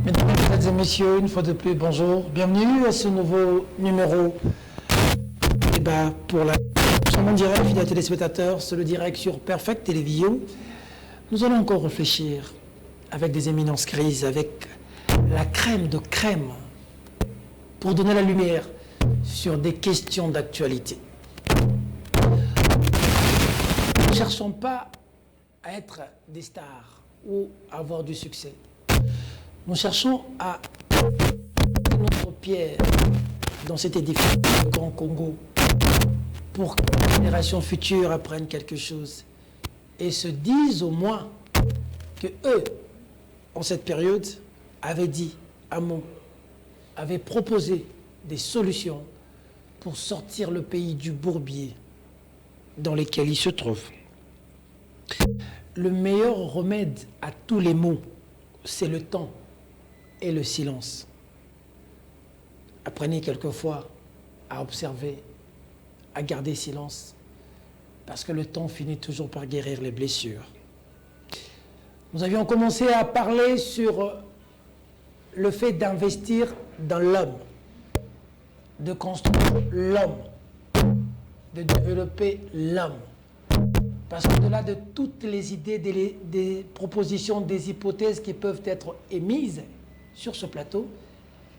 Mesdames et messieurs, une fois de plus, bonjour. Bienvenue à ce nouveau numéro débat pour la chaîne en direct, fidèles téléspectateurs, c'est le direct sur Perfect Télévision. Nous allons encore réfléchir avec des éminences grises, avec la crème de crème, pour donner la lumière sur des questions d'actualité. Nous ne cherchons pas à être des stars ou à avoir du succès. Nous cherchons à mettre notre pierre dans cet édifice du Grand Congo pour que les générations futures apprennent quelque chose et se disent au moins que eux, en cette période, avaient dit un mot, avaient proposé des solutions pour sortir le pays du bourbier dans lequel il se trouve. Le meilleur remède à tous les maux, c'est le temps et le silence. Apprenez quelquefois à observer, à garder silence, parce que le temps finit toujours par guérir les blessures. Nous avions commencé à parler sur le fait d'investir dans l'homme, de construire l'homme, de développer l'homme. Parce qu'au-delà de toutes les idées, des propositions, des hypothèses qui peuvent être émises sur ce plateau,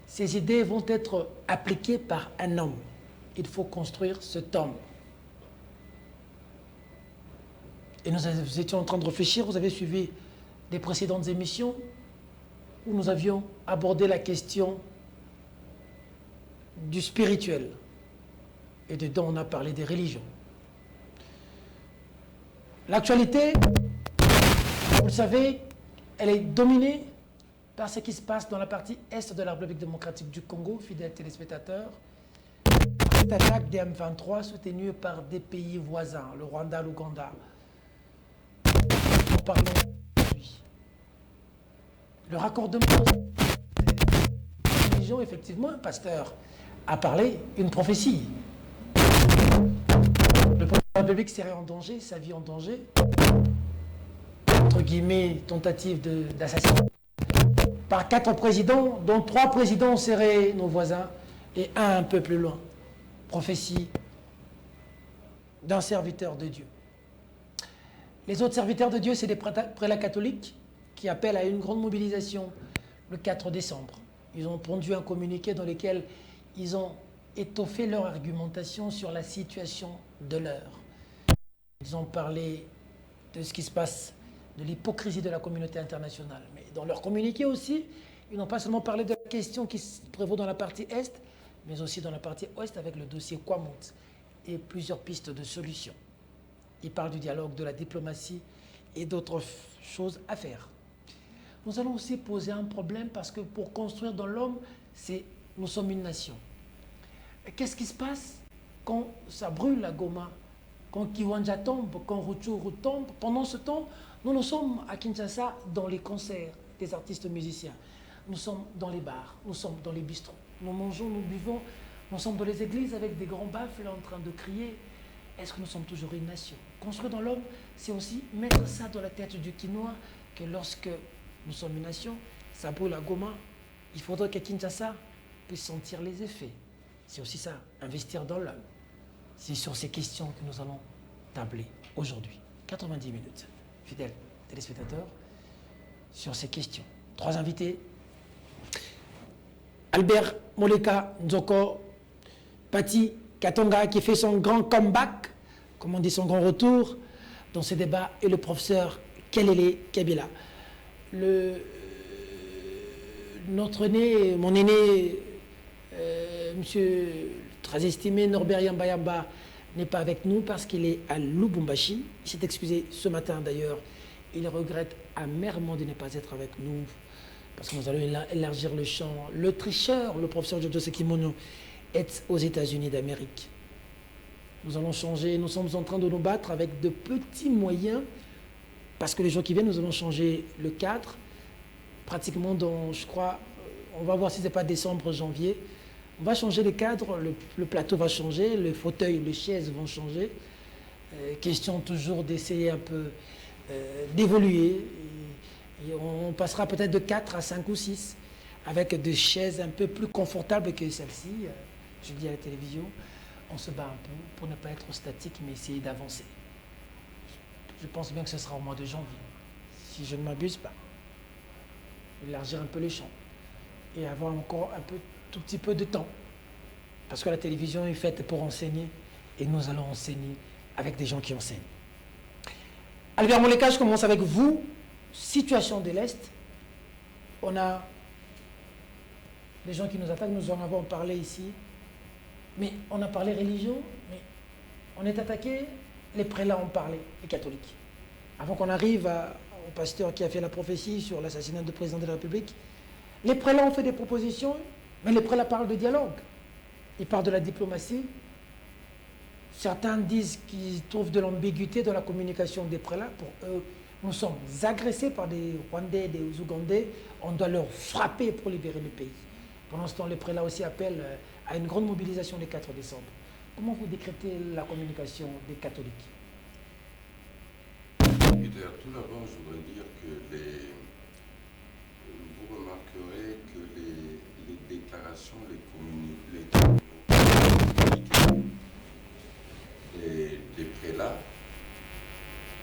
ces idées vont être appliquées par un homme. Il faut construire cet homme. Et nous étions en train de réfléchir, vous avez suivi des précédentes émissions où nous avions abordé la question du spirituel. Et dedans, on a parlé des religions. L'actualité, vous le savez, elle est dominée par ce qui se passe dans la partie est de la République démocratique du Congo, fidèles téléspectateurs. Cette attaque des M23 soutenue par des pays voisins, le Rwanda, l'Ouganda. Nous parlons aujourd'hui. Le raccordement des religions, effectivement, un pasteur a parlé, une prophétie. Le président de la République serait en danger, sa vie en danger. Entre guillemets, tentative d'assassinat. Par 4 présidents, dont 3 présidents seraient nos voisins et un peu plus loin. Prophétie d'un serviteur de Dieu. Les autres serviteurs de Dieu, c'est des prélats catholiques qui appellent à une grande mobilisation le 4 décembre. Ils ont pondu un communiqué dans lequel ils ont étoffé leur argumentation sur la situation de l'heure. Ils ont parlé de ce qui se passe, de l'hypocrisie de la communauté internationale. Mais dans leur communiqué aussi, ils n'ont pas seulement parlé de la question qui prévaut dans la partie Est, mais aussi dans la partie Ouest avec le dossier Kwamont et plusieurs pistes de solutions. Ils parlent du dialogue, de la diplomatie et d'autres choses à faire. Nous allons aussi poser un problème parce que pour construire dans l'homme, nous sommes une nation. Qu'est-ce qui se passe quand ça brûle à Goma, quand Kiwanja tombe, quand Rutshuru tombe? Pendant ce temps, nous sommes à Kinshasa dans les concerts des artistes musiciens. Nous sommes dans les bars, nous sommes dans les bistrots. Nous mangeons, nous buvons, nous sommes dans les églises avec des grands baffles en train de crier. Est-ce que nous sommes toujours une nation? Construire dans l'homme, c'est aussi mettre ça dans la tête du Kinois, que lorsque nous sommes une nation, ça brûle à Goma, il faudrait que Kinshasa puisse sentir les effets. C'est aussi ça, investir dans l'homme. C'est sur ces questions que nous allons tabler aujourd'hui. 90 minutes, fidèles téléspectateurs, sur ces questions. 3 invités. Albert Moleka Nzoko, Pati Katonga, qui fait son grand comeback, comme on dit, son grand retour dans ces débats, et le professeur Kelele Kabila. Notre aîné, mon aîné, monsieur très estimé Norbert Yamba n'est pas avec nous parce qu'il est à Lubumbashi. Il s'est excusé ce matin d'ailleurs. Il regrette amèrement de ne pas être avec nous parce que nous allons élargir le champ. Le tricheur, le professeur Jojo Sekimono, est aux États-Unis d'Amérique. Nous allons changer, nous sommes en train de nous battre avec de petits moyens parce que les jours qui viennent, nous allons changer le cadre. Pratiquement dans, je crois, on va voir si ce n'est pas décembre, janvier. On va changer le cadre, le plateau va changer, le fauteuil, les chaises vont changer. Question toujours d'essayer un peu d'évoluer. Et on passera peut-être de 4 à 5 ou 6. avec des chaises un peu plus confortables que celle-ci. Je dis à la télévision, on se bat un peu pour ne pas être statique, mais essayer d'avancer. Je pense bien que ce sera au mois de janvier, si je ne m'abuse pas. Élargir un peu les champs et avoir encore tout petit peu de temps. Parce que la télévision est faite pour enseigner et nous allons enseigner avec des gens qui enseignent. Albert Moleka, je commence avec vous. Situation de l'Est. On a des gens qui nous attaquent, nous en avons parlé ici. Mais on a parlé religion, mais on est attaqué, les prélats ont parlé, les catholiques. Avant qu'on arrive au pasteur qui a fait la prophétie sur l'assassinat du président de la République, les prélats ont fait des propositions, mais les prélats parlent de dialogue. Ils parlent de la diplomatie. Certains disent qu'ils trouvent de l'ambiguïté dans la communication des prélats. Pour eux, nous sommes agressés par des Rwandais, des Ougandais. On doit leur frapper pour libérer le pays. Pendant ce temps, les prélats aussi appellent à une grande mobilisation le 4 décembre. Comment vous décrétez la communication des catholiques? Peter, tout d'abord, je voudrais dire que vous remarquerez que les déclarations, les communiqués des prélats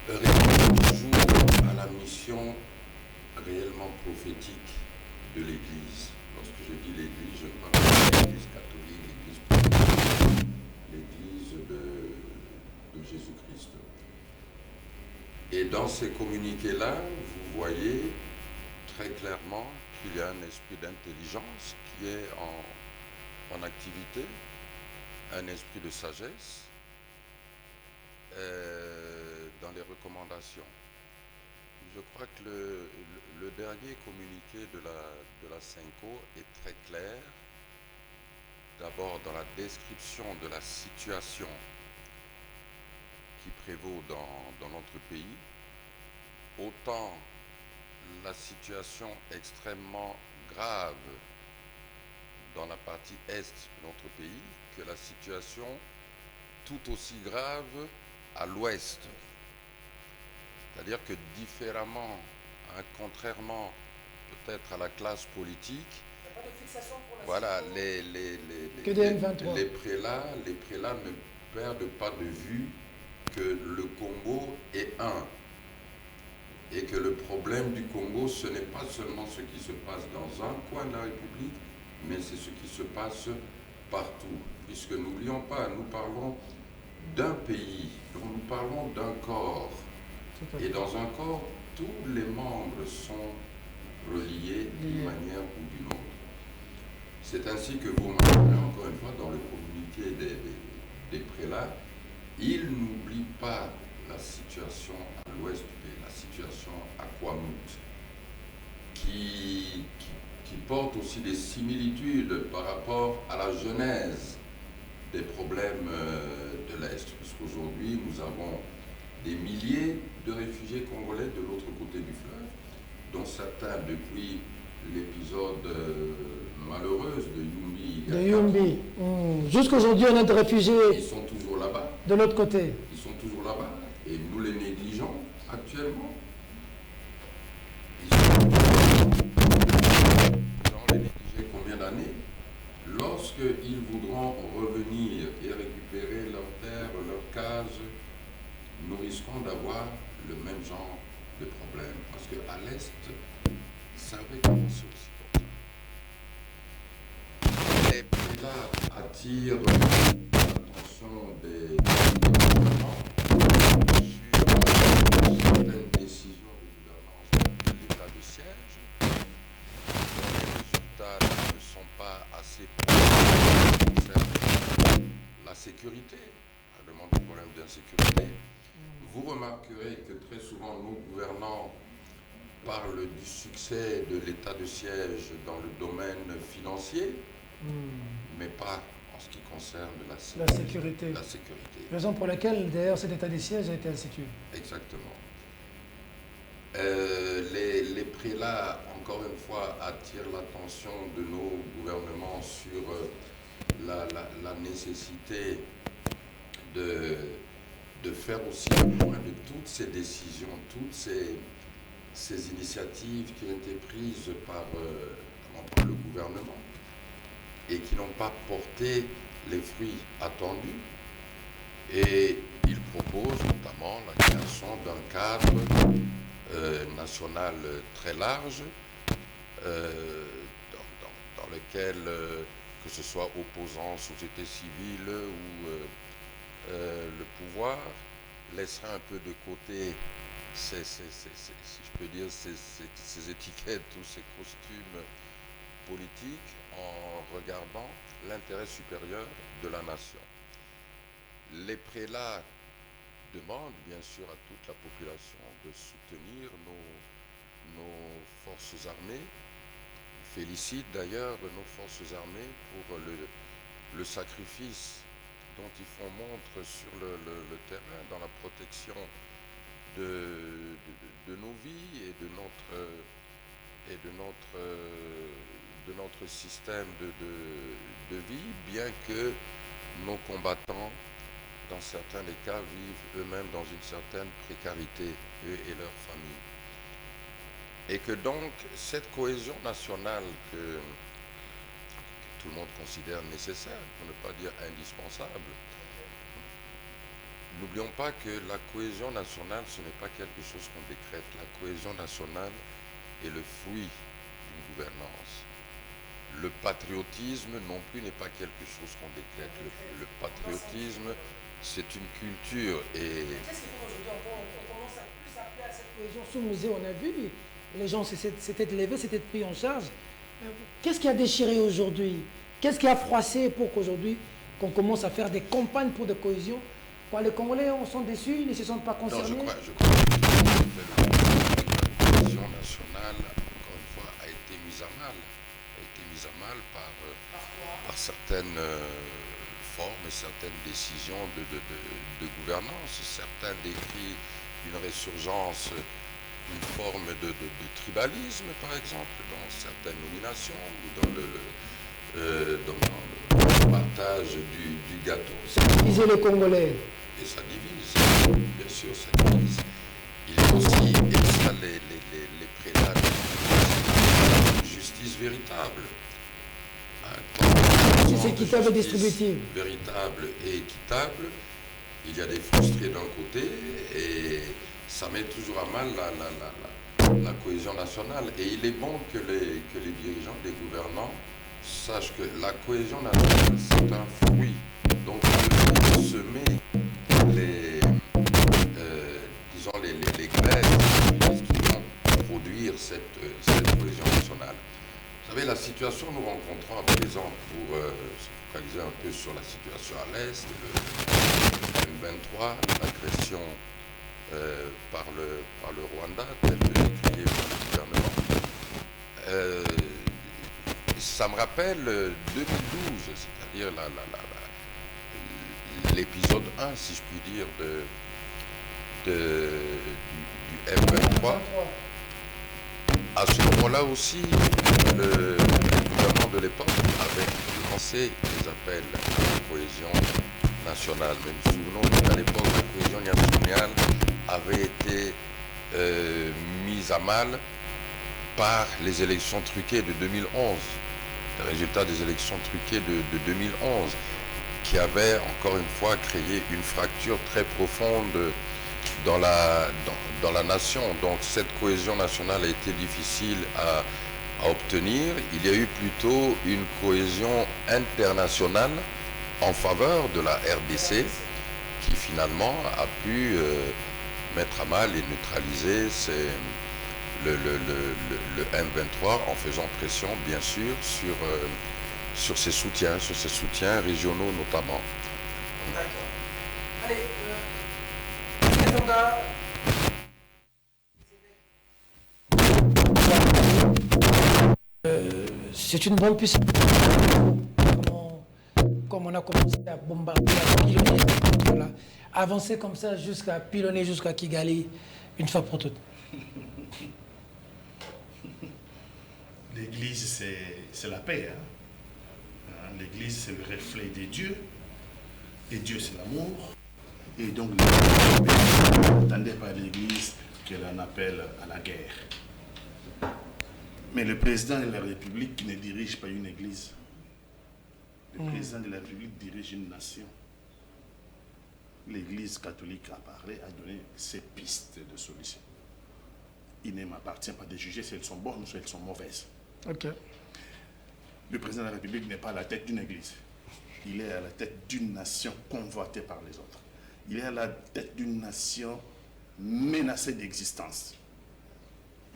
répondent toujours à la mission réellement prophétique de l'Église. Lorsque je dis l'Église, je ne parle pas de l'Église catholique, l'Église protestante, l'Église de Jésus-Christ. Et dans ces communiqués-là, vous voyez très clairement qu'il y a un esprit d'intelligence qui est en activité, un esprit de sagesse dans les recommandations. Je crois que le dernier communiqué de la Senko est très clair. D'abord dans la description de la situation qui prévaut dans notre pays, autant la situation extrêmement grave dans la partie est de notre pays que la situation tout aussi grave à l'ouest. C'est-à-dire que différemment, contrairement peut-être à la classe politique, voilà, les prélats ne perdent pas de vue que le Congo est un. Et que le problème du Congo, ce n'est pas seulement ce qui se passe dans un coin de la République, mais c'est ce qui se passe partout. Puisque n'oublions pas, nous parlons d'un pays, donc nous parlons d'un corps. Et dans un corps, tous les membres sont reliés d'une manière ou d'une autre. C'est ainsi que vous remarquerez encore une fois dans le communiqué des prélats, ils n'oublient pas la situation à l'ouest du pays, la situation à Kwamut, qui porte aussi des similitudes par rapport à la genèse des problèmes de l'Est. Puisqu'aujourd'hui, nous avons des milliers de réfugiés congolais de l'autre côté du fleuve, dont certains, depuis l'épisode malheureux de Yumbi. Jusqu'aujourd'hui, on a des réfugiés. Ils sont toujours là-bas. De l'autre côté. Ils sont toujours là-bas. Et nous les négligeons actuellement. Ils ont les négligés combien d'années? Lorsqu'ils voudront revenir et récupérer leurs terres, leurs cases, nous risquons d'avoir le même genre de problème. Parce qu'à l'Est, ça avait commencé aussi comme ça. Les prélats attirent l'attention des gouvernements sur certaines décisions de gouvernance de l'état de siège. Les résultats ne sont pas assez pour concerner la sécurité, la demande de problème d'insécurité. Vous remarquerez que très souvent nos gouvernants parlent du succès de l'état de siège dans le domaine financier, mais pas en ce qui concerne la sécurité. Raison pour laquelle, d'ailleurs, cet état de siège a été institué. Exactement. Les prélats, encore une fois, attirent l'attention de nos gouvernements sur la nécessité de faire aussi le point de toutes ces décisions, toutes ces initiatives qui ont été prises par uniquement par le gouvernement et qui n'ont pas porté les fruits attendus. Et il propose notamment la création d'un cadre national très large dans lequel, que ce soit opposants, société civile ou le pouvoir, laissera un peu de côté si je peux dire, ces étiquettes ou ces costumes politiques en regardant l'intérêt supérieur de la nation. Les prélats demandent bien sûr à toute la population de soutenir nos forces armées. Ils félicitent d'ailleurs nos forces armées pour le sacrifice dont ils font montre sur le terrain dans la protection de nos vies et de notre système de vie, bien que nos combattants, dans certains des cas, vivent eux-mêmes dans une certaine précarité, eux et leurs familles. Et que donc, cette cohésion nationale que tout le monde considère nécessaire, pour ne pas dire indispensable, n'oublions pas que la cohésion nationale, ce n'est pas quelque chose qu'on décrète. La cohésion nationale est le fruit d'une gouvernance. Le patriotisme non plus n'est pas quelque chose qu'on décrète. Le patriotisme, c'est une culture. Et qu'est-ce qu'il faut aujourd'hui? On commence à plus appeler à cette cohésion. Sous musée, on a vu, les gens s'étaient levés, s'étaient pris en charge. Qu'est-ce qui a déchiré aujourd'hui? Qu'est-ce qui a froissé pour qu'aujourd'hui, qu'on commence à faire des campagnes pour de cohésion? Quoi, les Congolais sont déçus, ils ne se sentent pas concernés? Non, je crois que la cohésion nationale, encore une fois, a été mise à mal. Par certaines formes et certaines décisions de gouvernance. Certains décrivent une résurgence d'une forme de tribalisme, par exemple, dans certaines nominations ou dans le partage du gâteau. Ça divise les Congolais. Et ça divise, bien sûr, ça divise. Il y a aussi, et ça, les prélats, une justice véritable. C'est équitable et distributive. Véritable et équitable. Il y a des frustrés d'un côté et ça met toujours à mal la cohésion nationale. Et il est bon que les dirigeants, les gouvernants sachent que la cohésion nationale, c'est un fruit. Donc, il faut semer les graines qui vont produire cette cohésion nationale. Vous savez, la situation que nous rencontrons à présent, pour se focaliser un peu sur la situation à l'Est, le M23, l'agression par le Rwanda, tel que décrié par le gouvernement, ça me rappelle 2012, c'est-à-dire l'épisode 1, si je puis dire, du M23. À ce moment-là aussi, le gouvernement de l'époque avait lancé des appels à la cohésion nationale. Mais nous nous souvenons qu'à l'époque, la cohésion nationale avait été mise à mal par les élections truquées de 2011, les résultats des élections truquées de 2011, qui avaient encore une fois créé une fracture très profonde dans la nation. Donc cette cohésion nationale a été difficile à obtenir. Il y a eu plutôt une cohésion internationale en faveur de la RDC qui finalement a pu mettre à mal et neutraliser le M23 en faisant pression bien sûr sur ses soutiens régionaux notamment. D'accord. Allez, c'est une bonne puissance. Comme on a commencé à bombarder, à pilonner, voilà, avancer comme ça jusqu'à pilonner jusqu'à Kigali, une fois pour toutes. L'Église, c'est la paix. L'Église, c'est le reflet des dieux. Et Dieu, c'est l'amour. Et donc, n'attendez pas l'Église qu'elle en appelle à la guerre. Mais le président de la République ne dirige pas une église. Le président de la République dirige une nation. L'Église catholique a parlé, a donné ses pistes de solution. Il ne m'appartient pas de juger si elles sont bonnes ou si elles sont mauvaises. Ok. Le président de la République n'est pas à la tête d'une église. Il est à la tête d'une nation convoitée par les autres. Il est à la tête d'une nation menacée d'existence.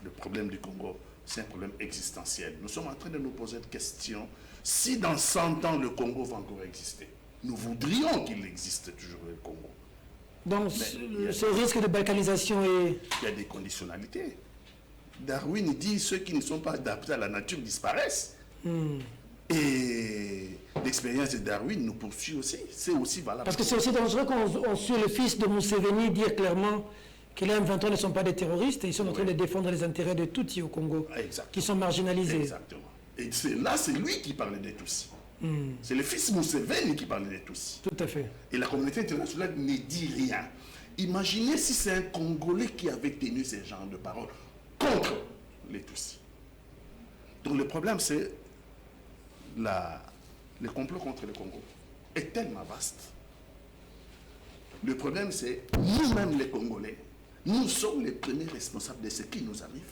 Le problème du Congo, c'est un problème existentiel. Nous sommes en train de nous poser une question. Si dans 100 ans, le Congo va encore exister, nous voudrions qu'il existe toujours le Congo. Donc, ce risque de balkanisation est... Il y a des conditionnalités. Darwin dit ceux qui ne sont pas adaptés à la nature disparaissent. Et l'expérience de Darwin nous poursuit aussi. C'est aussi valable. Parce que c'est aussi dangereux qu'on suit le fils de Museveni dire clairement que les M23 ne sont pas des terroristes et ils sont en train de défendre les intérêts de Tutsis au Congo, qui sont marginalisés. Exactement. Et là, c'est lui qui parlait des Tutsis. C'est le fils Museveni qui parlait des Tutsis. Tout à fait. Et la communauté internationale ne dit rien. Imaginez si c'est un Congolais qui avait tenu ce genre de paroles contre les Tutsis. Donc le problème, c'est le complot contre le Congo est tellement vaste. Le problème, c'est nous-mêmes les Congolais, nous sommes les premiers responsables de ce qui nous arrive.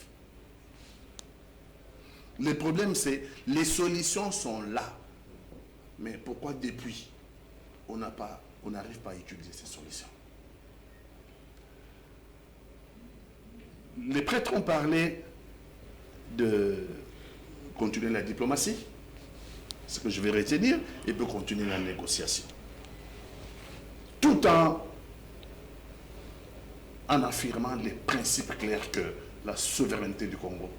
Le problème, c'est les solutions sont là. Mais pourquoi depuis, on n'arrive pas à utiliser ces solutions? Les prêtres ont parlé de continuer la diplomatie, ce que je vais retenir, et peut continuer la négociation. Tout en affirmant les principes clairs que la souveraineté du Congo,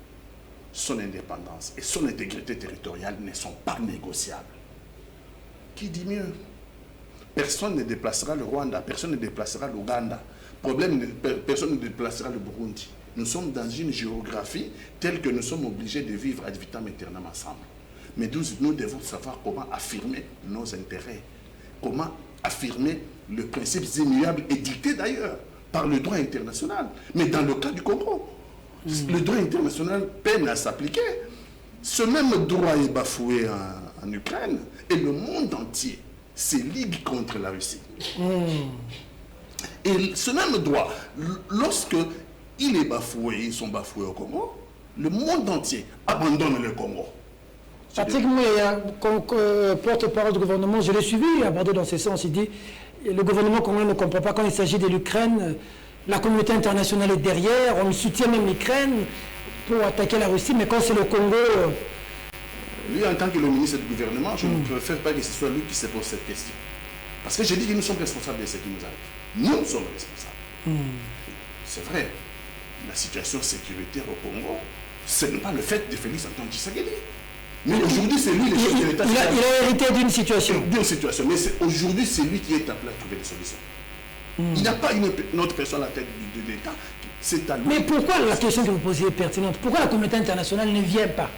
son indépendance et son intégrité territoriale ne sont pas négociables. Qui dit mieux? Personne ne déplacera le Rwanda, personne ne déplacera l'Ouganda, personne ne déplacera le Burundi. Nous sommes dans une géographie telle que nous sommes obligés de vivre ad vitam aeternam ensemble. Mais nous devons savoir comment affirmer nos intérêts, comment affirmer le principe immuable édicté d'ailleurs par le droit international. Mais dans le cas du Congo, le droit international peine à s'appliquer. Ce même droit est bafoué en Ukraine et le monde entier se ligue contre la Russie. Et ce même droit, lorsque il est bafoué, ils sont bafoués au Congo, le monde entier abandonne le Congo. Patrick Mouya, porte-parole du gouvernement, je l'ai suivi, abordé dans ce sens, il dit le gouvernement congolais ne comprend pas quand il s'agit de l'Ukraine, la communauté internationale est derrière, on soutient même l'Ukraine pour attaquer la Russie, mais quand c'est le Congo... Lui, en tant que le ministre du gouvernement, je ne préfère pas que ce soit lui qui se pose cette question. Parce que je dis que nous sommes responsables de ce qui nous arrive. Nous sommes responsables. C'est vrai, la situation sécuritaire au Congo, ce n'est pas le fait de Félix Antoine Tshisekedi. Mais aujourd'hui, c'est lui le chef de l'État. Il a hérité d'une situation. D'une situation. Mais aujourd'hui, c'est lui qui est appelé à trouver des solutions. Il n'y a pas une autre personne à la tête de l'État. C'est à lui. Mais pourquoi la question que vous posez est pertinente? Pourquoi la communauté internationale ne vient pas?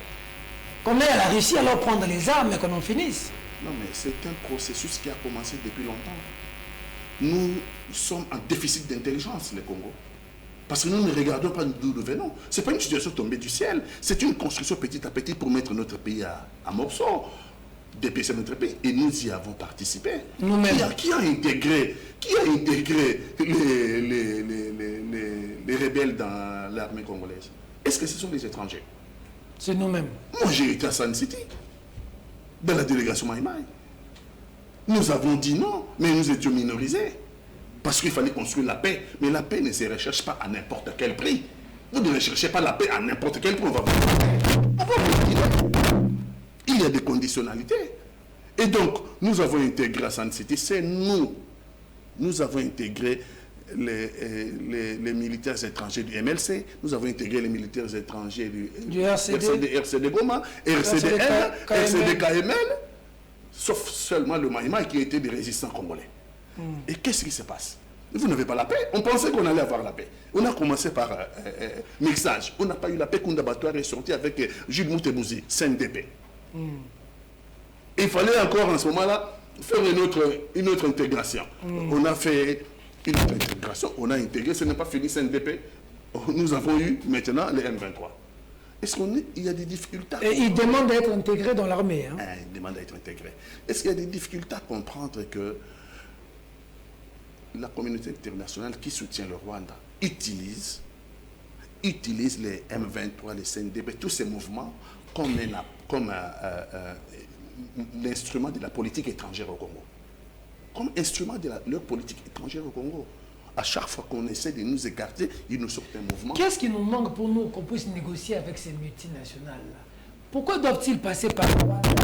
Qu'on ait à la Russie alors prendre les armes et qu'on en finisse. Non, mais c'est un processus qui a commencé depuis longtemps. Nous sommes en déficit d'intelligence, le Congo. Parce que nous ne regardons pas d'où nous venons. Ce n'est pas une situation tombée du ciel. C'est une construction petit à petit pour mettre notre pays à morceaux, dépêcher notre pays. Et nous y avons participé. Nous-mêmes. Qui a intégré les rebelles dans l'armée congolaise? Est-ce que ce sont les étrangers? C'est nous-mêmes. Moi, j'ai été à San City, dans la délégation Maïmaï. Nous avons dit non, mais nous étions minorisés. Parce qu'il fallait construire la paix. Mais la paix ne se recherche pas à n'importe quel prix. Vous ne recherchez pas la paix à n'importe quel prix. Il y a des conditionnalités. Et donc, nous avons intégré à San City, c'est nous. Nous avons intégré les militaires étrangers du MLC, nous avons intégré les militaires étrangers du RCD Goma, RCD KML, sauf seulement le Maïmaï qui était des résistants congolais. Et qu'est-ce qui se passe? Vous n'avez pas la paix. On pensait qu'on allait avoir la paix. On a commencé par mixage. On n'a pas eu la paix. Kunda Batoire est sorti avec Jules Moutebouzi, CNDP. Il fallait encore en ce moment-là faire une autre intégration. On a fait une autre intégration. On a intégré. Ce n'est pas fini CNDP. Nous avons eu maintenant les M23. Est-ce qu'il y a des difficultés? Et ils demandent d'être intégrés dans l'armée. Hein. Ils demandent d'être intégrés. Est-ce qu'il y a des difficultés à comprendre que la communauté internationale qui soutient le Rwanda utilise les M23, les CNDP, tous ces mouvements comme l'instrument de la politique étrangère au Congo. Comme instrument de leur politique étrangère au Congo. À chaque fois qu'on essaie de nous écarter, ils nous sortent un mouvement. Qu'est-ce qui nous manque pour nous qu'on puisse négocier avec ces multinationales-là? Pourquoi doivent-ils passer par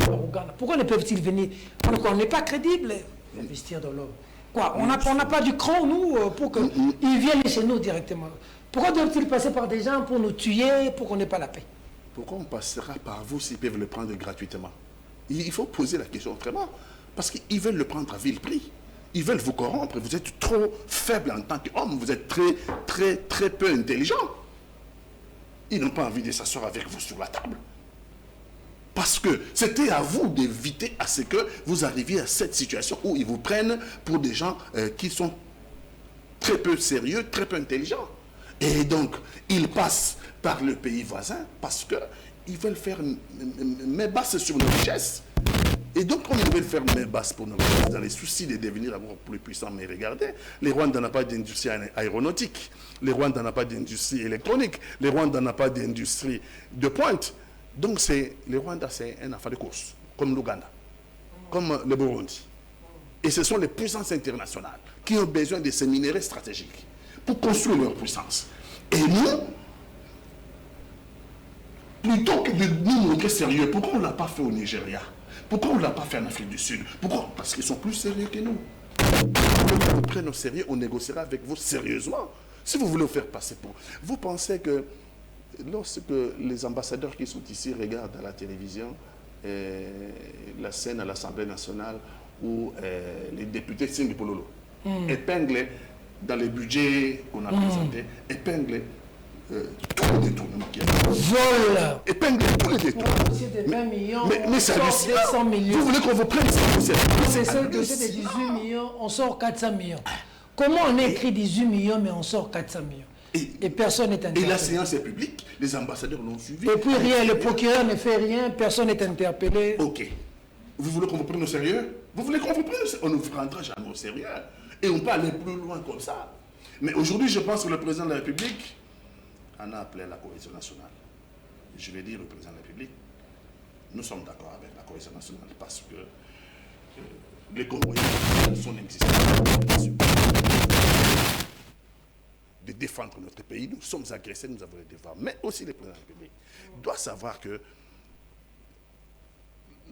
Ouganda? Pourquoi ne peuvent-ils venir? On n'est pas crédible d'investir dans l'homme. Quoi? On n'a pas du cran, nous, pour qu'ils viennent chez nous directement. Pourquoi doivent-ils passer par des gens pour nous tuer, pour qu'on n'ait pas la paix? Pourquoi on passera par vous s'ils peuvent le prendre gratuitement? Il faut poser la question autrement. Parce qu'ils veulent le prendre à vil prix. Ils veulent vous corrompre. Vous êtes trop faible en tant qu'homme. Vous êtes très peu intelligent. Ils n'ont pas envie de s'asseoir avec vous sur la table. Parce que c'était à vous d'éviter à ce que vous arriviez à cette situation où ils vous prennent pour des gens qui sont très peu sérieux, très peu intelligents. Et donc, ils passent par le pays voisin parce qu'ils veulent faire main basse sur nos richesses. Et donc, comme ils veulent faire main basse pour nos richesses, dans les soucis de devenir encore plus puissants, mais regardez, les Rwandais n'ont pas d'industrie aéronautique, les Rwandais n'ont pas d'industrie électronique, les Rwandais n'ont pas d'industrie de pointe. Donc, les Rwandais, c'est un affaire de course, comme l'Ouganda, comme le Burundi. Et ce sont les puissances internationales qui ont besoin de ces minéraux stratégiques pour construire leur puissance. Et nous, plutôt que de nous montrer sérieux, pourquoi on ne l'a pas fait au Nigeria? Pourquoi on ne l'a pas fait en Afrique du Sud? Pourquoi? Parce qu'ils sont plus sérieux que nous. Quand on vous prenne au sérieux, on négociera avec vous sérieusement. Si vous voulez vous faire passer pour... Vous pensez que lorsque les ambassadeurs qui sont ici regardent à la télévision la scène à l'Assemblée nationale où les députés signent Pololo, épinglent dans les budgets qu'on a présentés, épinglent tous les détournements qu'il y a. Vol. Épinglent tous les détournements. Dossier de 20 millions, Mais on c'est sort hallucinant. 200 millions. Vous voulez qu'on vous prenne C'est le dossier de 18 millions, on sort 400 millions. Comment on écrit 18 millions, mais on sort 400 millions? Et personne n'est interpellé. Et la séance est publique, les ambassadeurs l'ont suivi. Et puis rien, le procureur ne fait rien, personne n'est interpellé. Ok. Vous voulez qu'on vous prenne au sérieux? Vous voulez qu'on vous prenne au sérieux? On ne vous prendra jamais au sérieux. Et on peut aller plus loin comme ça. Mais aujourd'hui, je pense que le président de la République en a appelé à la cohésion nationale. Je vais dire au président de la République, nous sommes d'accord avec la cohésion nationale parce que les Congolais ont son existence de défendre notre pays. Nous sommes agressés, nous avons les devoirs. Mais aussi le président de la République doit savoir que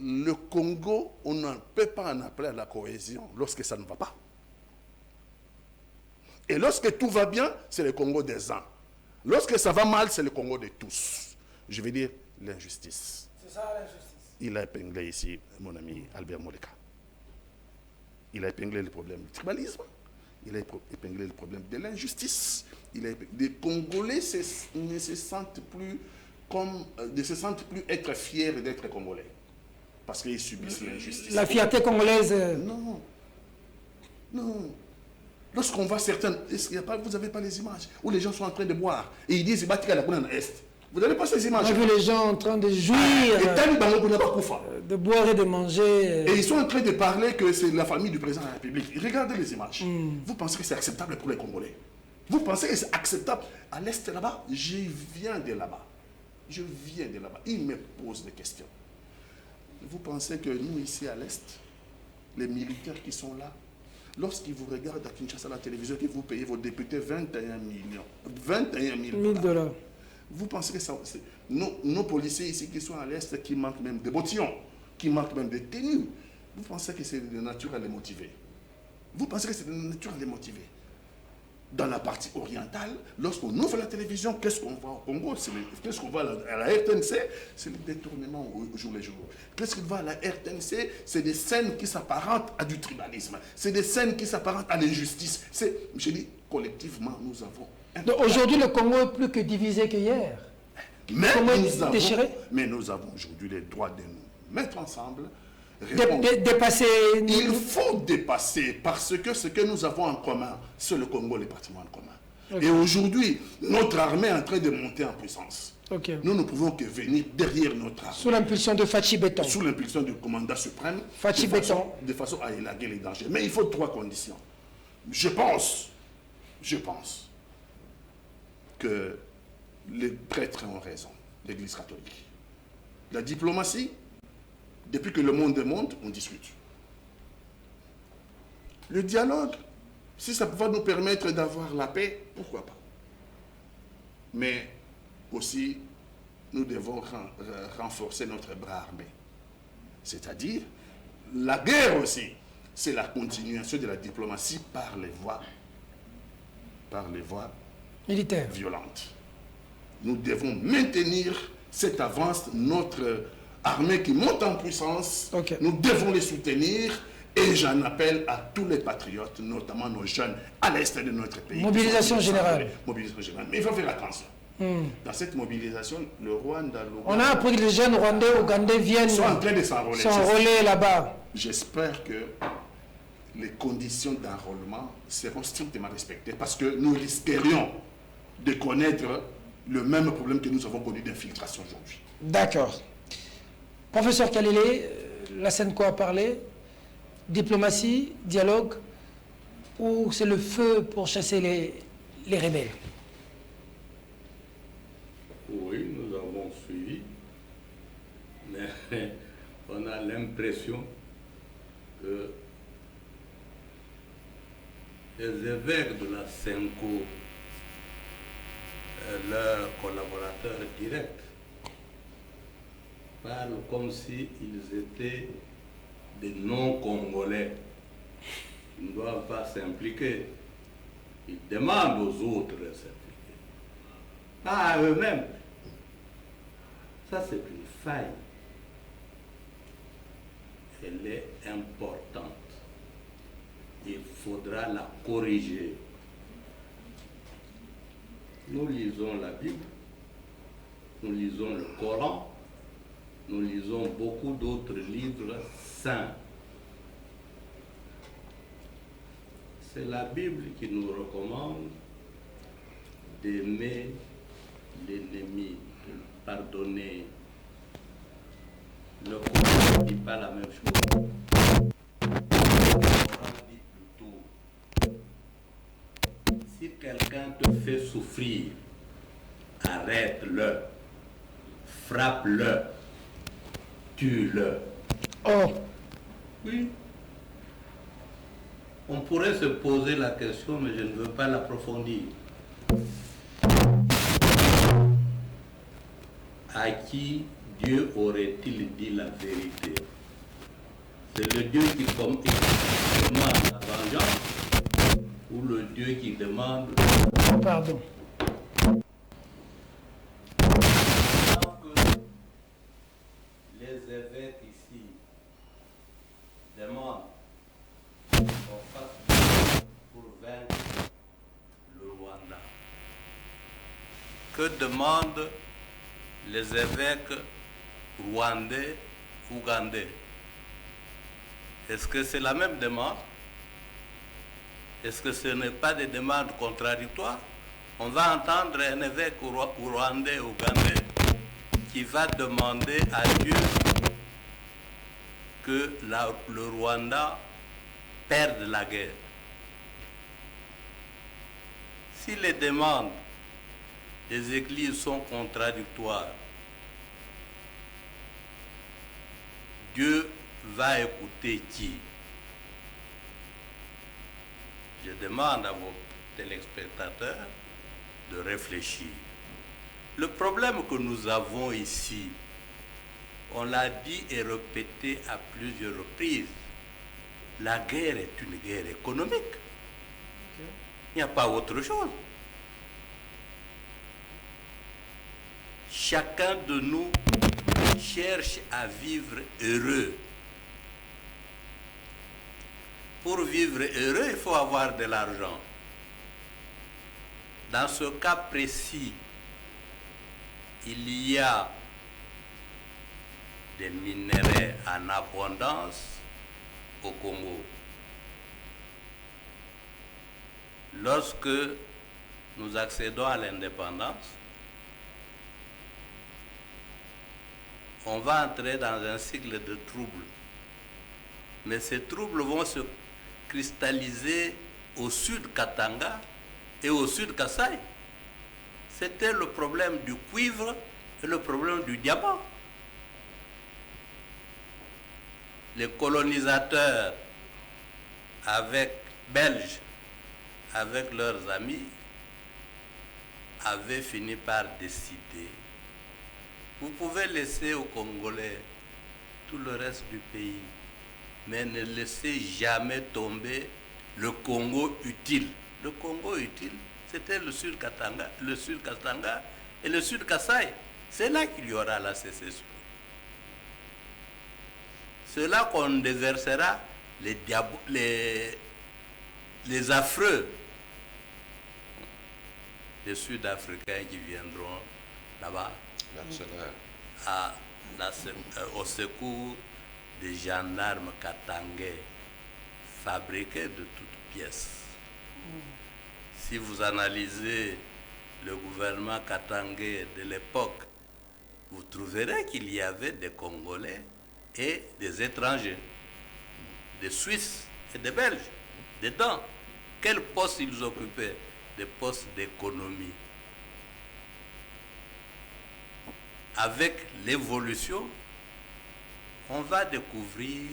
le Congo, on ne peut pas en appeler à la cohésion lorsque ça ne va pas. Et lorsque tout va bien, c'est le Congo des uns. Lorsque ça va mal, c'est le Congo de tous. Je veux dire l'injustice. C'est ça l'injustice. Il a épinglé ici mon ami Albert Moleka. Il a épinglé le problème du tribalisme. Il a épinglé le problème de l'injustice. Les Congolais ne se sentent plus être fiers d'être Congolais. Parce qu'ils subissent l'injustice. La fierté congolaise. Non. Non. Lorsqu'on voit certaines, vous n'avez pas les images où les gens sont en train de boire et ils disent Batika la Kuna Est. Vous n'avez pas ces images. On a vu les gens en train de jouir, de boire et de manger. Et ils sont en train de parler que c'est la famille du président de la République. Regardez les images. Vous pensez que c'est acceptable pour les Congolais? Vous pensez que c'est acceptable? À l'Est là-bas, je viens de là-bas. Ils me posent des questions. Vous pensez que nous, ici à l'Est, les militaires qui sont là, lorsqu'ils vous regardent à Kinshasa à la télévision, que vous payez vos députés 21 millions, 21 000 dollars. Vous pensez que nos policiers ici qui sont à l'Est, qui manquent même de bottillons, qui manquent même de tenues, vous pensez que c'est de nature à les motiver? Vous pensez que c'est de nature à les motiver? Dans la partie orientale, lorsqu'on ouvre la télévision, qu'est-ce qu'on voit au Congo? Qu'est-ce qu'on voit à la RTNC? C'est le détournement au jour le jour. Qu'est-ce qu'on voit à la RTNC? C'est des scènes qui s'apparentent à du tribalisme. C'est des scènes qui s'apparentent à l'injustice. Je dis, collectivement, nous avons... Aujourd'hui, le Congo est plus que divisé qu'hier. Mais nous avons aujourd'hui le droit de nous mettre ensemble. Dépasser. Il faut dépasser parce que ce que nous avons en commun, c'est le Congo, les bâtiments en commun. Okay. Et aujourd'hui, notre armée est en train de monter en puissance. Ok. Nous ne pouvons que venir derrière notre armée. Sous l'impulsion de Fachi Béton. Sous l'impulsion du commandant suprême, Fachi Béton. de façon à élaguer les dangers. Mais il faut 3 conditions. Je pense que les prêtres ont raison, l'Église catholique. La diplomatie, depuis que le monde est monde, on discute. Le dialogue, si ça va nous permettre d'avoir la paix, pourquoi pas. Mais aussi, nous devons renforcer notre bras armé. C'est-à-dire, la guerre aussi, c'est la continuation de la diplomatie par les voies Militaire. violentes. Nous devons maintenir cette avance, notre armée qui monte en puissance. Ok. Nous devons les soutenir et j'en appelle à tous les patriotes, notamment nos jeunes à l'est de notre pays. Mobilisation générale. Mobilisation générale. Mais il faut faire attention. Dans cette mobilisation, le Rwanda, On a appris que les jeunes Rwandais, Ougandais viennent sont en train de s'enrôler. s'enrôler là-bas. J'espère que les conditions d'enrôlement seront strictement respectées parce que nous risquerions de connaître le même problème que nous avons connu d'infiltration aujourd'hui. D'accord. Professeur Kalele, la Senko a parlé. Diplomatie, dialogue, ou c'est le feu pour chasser les rebelles? Oui, nous avons suivi, mais on a l'impression que les évêques de la Senko, leurs collaborateurs directs, parlent comme s'ils étaient des non-congolais. Ils ne doivent pas s'impliquer. Ils demandent aux autres de s'impliquer. Pas à eux-mêmes. Ça, c'est une faille. Elle est importante. Il faudra la corriger. Nous lisons la Bible, nous lisons le Coran, nous lisons beaucoup d'autres livres saints. C'est la Bible qui nous recommande d'aimer l'ennemi, de le pardonner. Le Coran ne dit pas la même chose. Le Coran dit plutôt, si quelqu'un te fait souffrir, arrête-le, frappe-le, tue-le. Oh, Oui. On pourrait se poser la question, mais je ne veux pas l'approfondir. À qui Dieu aurait-il dit la vérité? C'est le Dieu qui demande la vengeance ou le Dieu qui demande... pardon. Que les évêques ici demandent qu'on fasse pour vaincre le Rwanda. Que demandent les évêques rwandais, ougandais? Est-ce que c'est la même demande? Est-ce que ce n'est pas des demandes contradictoires? On va entendre un évêque rwandais, ougandais, qui va demander à Dieu que le Rwanda perde la guerre. Si les demandes des églises sont contradictoires, Dieu va écouter qui? Je demande à vos téléspectateurs de réfléchir. Le problème que nous avons ici, on l'a dit et répété à plusieurs reprises, la guerre est une guerre économique. Il n'y a pas autre chose. Chacun de nous cherche à vivre heureux. Pour vivre heureux, il faut avoir de l'argent. Dans ce cas précis, il y a des minerais en abondance au Congo. Lorsque nous accédons à l'indépendance, on va entrer dans un cycle de troubles. Mais ces troubles vont se cristalliser au sud Katanga et au sud Kasaï. C'était le problème du cuivre et le problème du diamant. Les colonisateurs belges, avec leurs amis, avaient fini par décider. Vous pouvez laisser aux Congolais tout le reste du pays, mais ne laissez jamais tomber le Congo utile. Le Congo utile, c'était le sud Katanga et le sud Kasaï. C'est là qu'il y aura la sécession. C'est là qu'on déversera les affreux des Sud-Africains qui viendront là-bas au secours des gendarmes katangais fabriqués de toutes pièces. Si vous analysez le gouvernement katangais de l'époque, vous trouverez qu'il y avait des Congolais et des étrangers, des Suisses et des Belges, dedans. Quels postes ils occupaient? Des postes d'économie. Avec l'évolution, on va découvrir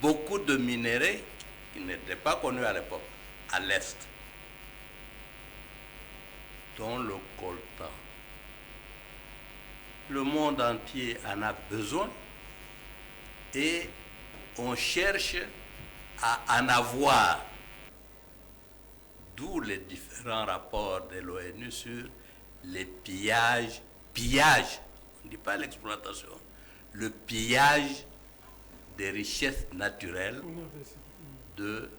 beaucoup de minéraux qui n'étaient pas connus à l'époque, à l'Est, dont le coltan. Le monde entier en a besoin et on cherche à en avoir. D'où les différents rapports de l'ONU sur les pillages, on ne dit pas l'exploitation, le pillage des richesses naturelles de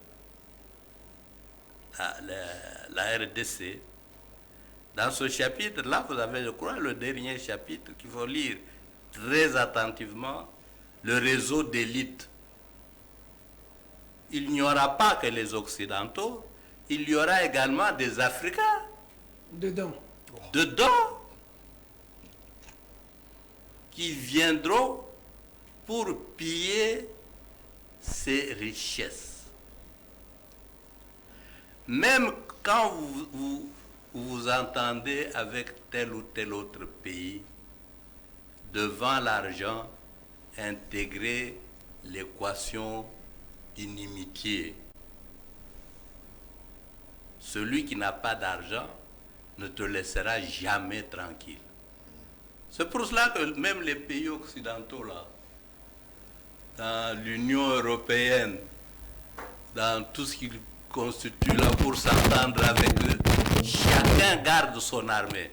la RDC. Dans ce chapitre-là, vous avez, je crois, le dernier chapitre qu'il faut lire très attentivement, le réseau d'élite. Il n'y aura pas que les Occidentaux, il y aura également des Africains. Dedans. Qui viendront pour piller ces richesses. Même quand vous entendez avec tel ou tel autre pays, devant l'argent, intégrer l'équation d'inimitié. Celui qui n'a pas d'argent ne te laissera jamais tranquille. C'est pour cela que même les pays occidentaux, là, dans l'Union européenne, dans tout ce qui constitue là pour s'entendre avec eux, chacun garde son armée.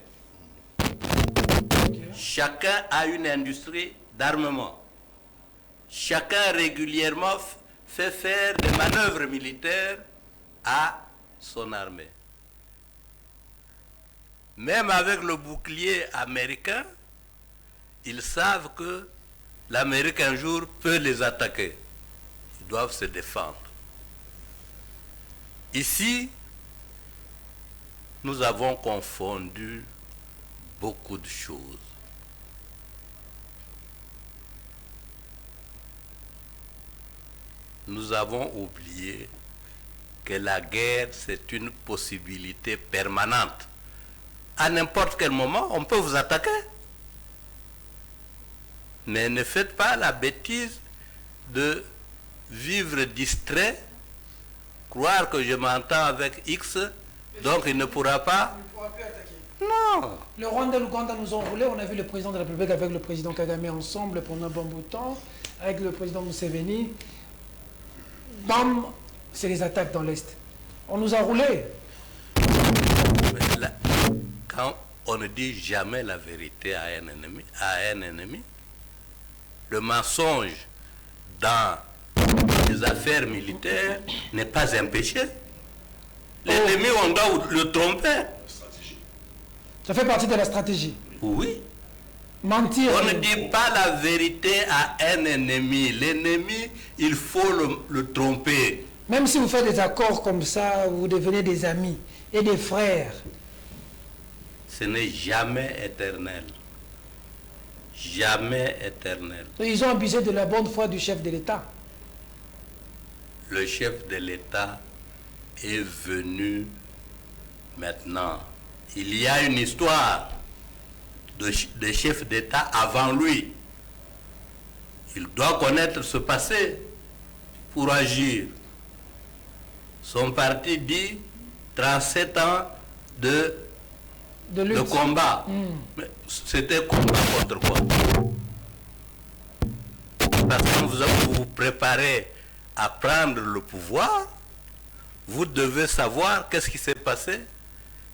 Chacun a une industrie d'armement. Chacun régulièrement fait faire des manœuvres militaires à son armée. Même avec le bouclier américain, ils savent que l'Amérique un jour peut les attaquer. Ils doivent se défendre. Ici, nous avons confondu beaucoup de choses. Nous avons oublié que la guerre, c'est une possibilité permanente. À n'importe quel moment, on peut vous attaquer. Mais ne faites pas la bêtise de vivre distrait, croire que je m'entends avec X, donc il ne pourra pas. Il ne pourra plus attaquer. Non. Le Rwanda et l'Ouganda nous ont roulé. On a vu le président de la République avec le président Kagame ensemble pendant un bon bout de temps, avec le président Museveni. Bam, c'est les attaques dans l'Est. On nous a roulé. Quand on ne dit jamais la vérité à un ennemi, le mensonge dans les affaires militaires n'est pas un péché. L'ennemi, on doit le tromper. Ça fait partie de la stratégie. Oui. Mentir. On ne dit pas la vérité à un ennemi. L'ennemi, il faut le tromper. Même si vous faites des accords comme ça, vous devenez des amis et des frères. Ce n'est jamais éternel. jamais éternel. Ils ont abusé de la bonne foi du chef de l'État. Le chef de l'État est venu maintenant. Il y a une histoire de chef d'État avant lui. Il doit connaître ce passé pour agir. Son parti dit 37 ans de combat. Mais c'était combat contre quoi? Parce que vous vous préparez à prendre le pouvoir, vous devez savoir qu'est-ce qui s'est passé,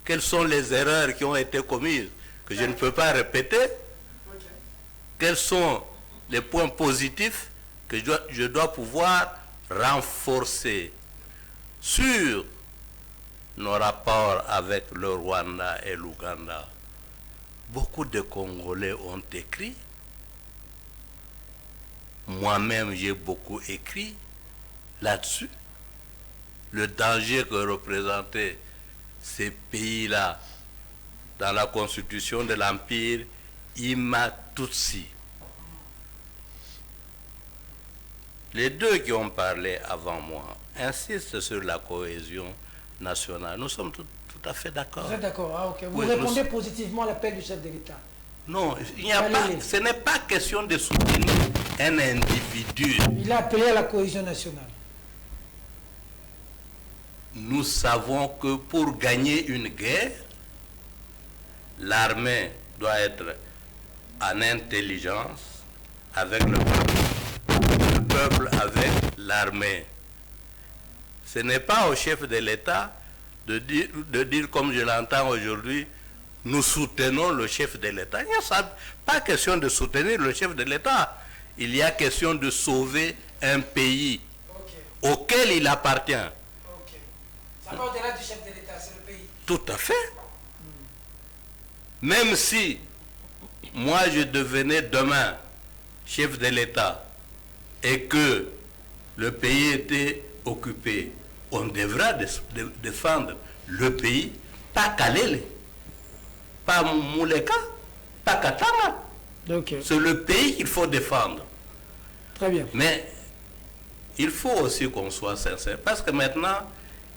quelles sont les erreurs qui ont été commises, que je ne peux pas répéter, quels sont les points positifs que je dois pouvoir renforcer sur nos rapports avec le Rwanda et l'Ouganda. Beaucoup de Congolais ont écrit. Moi-même, j'ai beaucoup écrit là-dessus. Le danger que représentaient ces pays-là dans la constitution de l'Empire Ima-Tutsi. Les deux qui ont parlé avant moi insistent sur la cohésion nationale. Nous sommes tout à fait d'accord. Vous êtes d'accord, ah, ok. Vous Oui, répondez positivement à l'appel du chef de l'État. Non, ce n'est pas question de soutenir un individu. Il a appelé à la cohésion nationale. Nous savons que pour gagner une guerre, l'armée doit être en intelligence avec le peuple avec l'armée. Ce n'est pas au chef de l'État de dire comme je l'entends aujourd'hui, nous soutenons le chef de l'État. Il n'y a pas question de soutenir le chef de l'État. Il y a question de sauver un pays auquel il appartient. Ça va au-delà du chef de l'État, c'est le pays. Tout à fait. Même si moi je devenais demain chef de l'État et que le pays était occupé, on devra défendre le pays, pas Kalele, pas Mouleka, pas Katanga. C'est le pays qu'il faut défendre. Très bien. Mais il faut aussi qu'on soit sincère, parce que maintenant,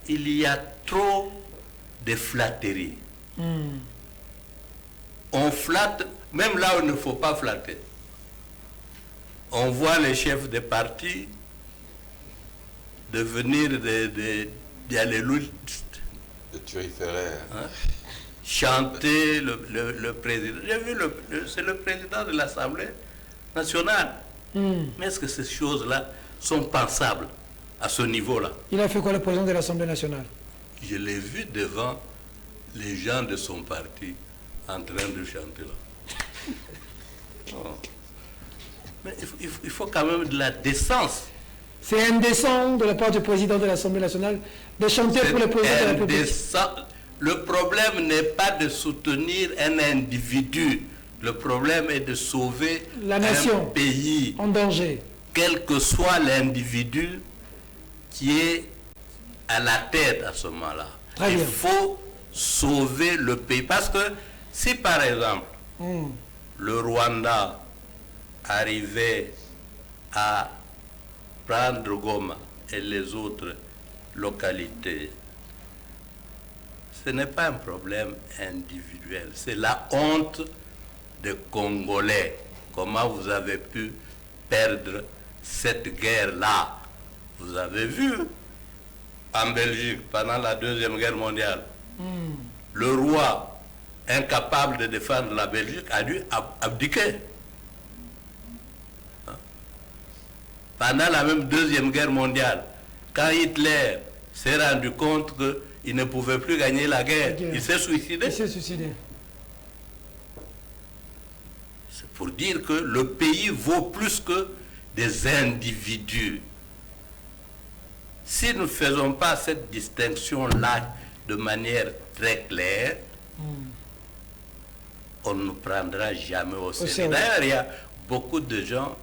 il y a trop de flatteries. On flatte, même là où il ne faut pas flatter. On voit les chefs des partis devenir des alléluistes. De turiféraires. Hein? Chanter le président. J'ai vu, c'est le président de l'Assemblée nationale. Mais est-ce que ces choses-là sont pensables à ce niveau-là? Il a fait quoi le président de l'Assemblée nationale? Je l'ai vu devant les gens de son parti en train de chanter là. Oh. Mais il faut quand même de la décence. C'est indécent de la part du président de l'Assemblée nationale de chanter pour le président de la République. Le problème n'est pas de soutenir un individu. Le problème est de sauver la nation, un pays en danger. Quel que soit l'individu qui est à la tête à ce moment-là. Il faut sauver le pays. Parce que si par exemple, le Rwanda arrivait à prendre Goma et les autres localités, ce n'est pas un problème individuel, c'est la honte des Congolais. Comment vous avez pu perdre cette guerre-là? Vous avez vu en Belgique, pendant la Deuxième Guerre mondiale, le roi, incapable de défendre la Belgique, a dû abdiquer. Pendant la même Deuxième Guerre mondiale, quand Hitler s'est rendu compte qu'il ne pouvait plus gagner la guerre, il s'est suicidé. Il s'est suicidé. C'est pour dire que le pays vaut plus que des individus. Si nous ne faisons pas cette distinction-là de manière très claire, on ne prendra jamais au sérieux. D'ailleurs, il y a beaucoup de gens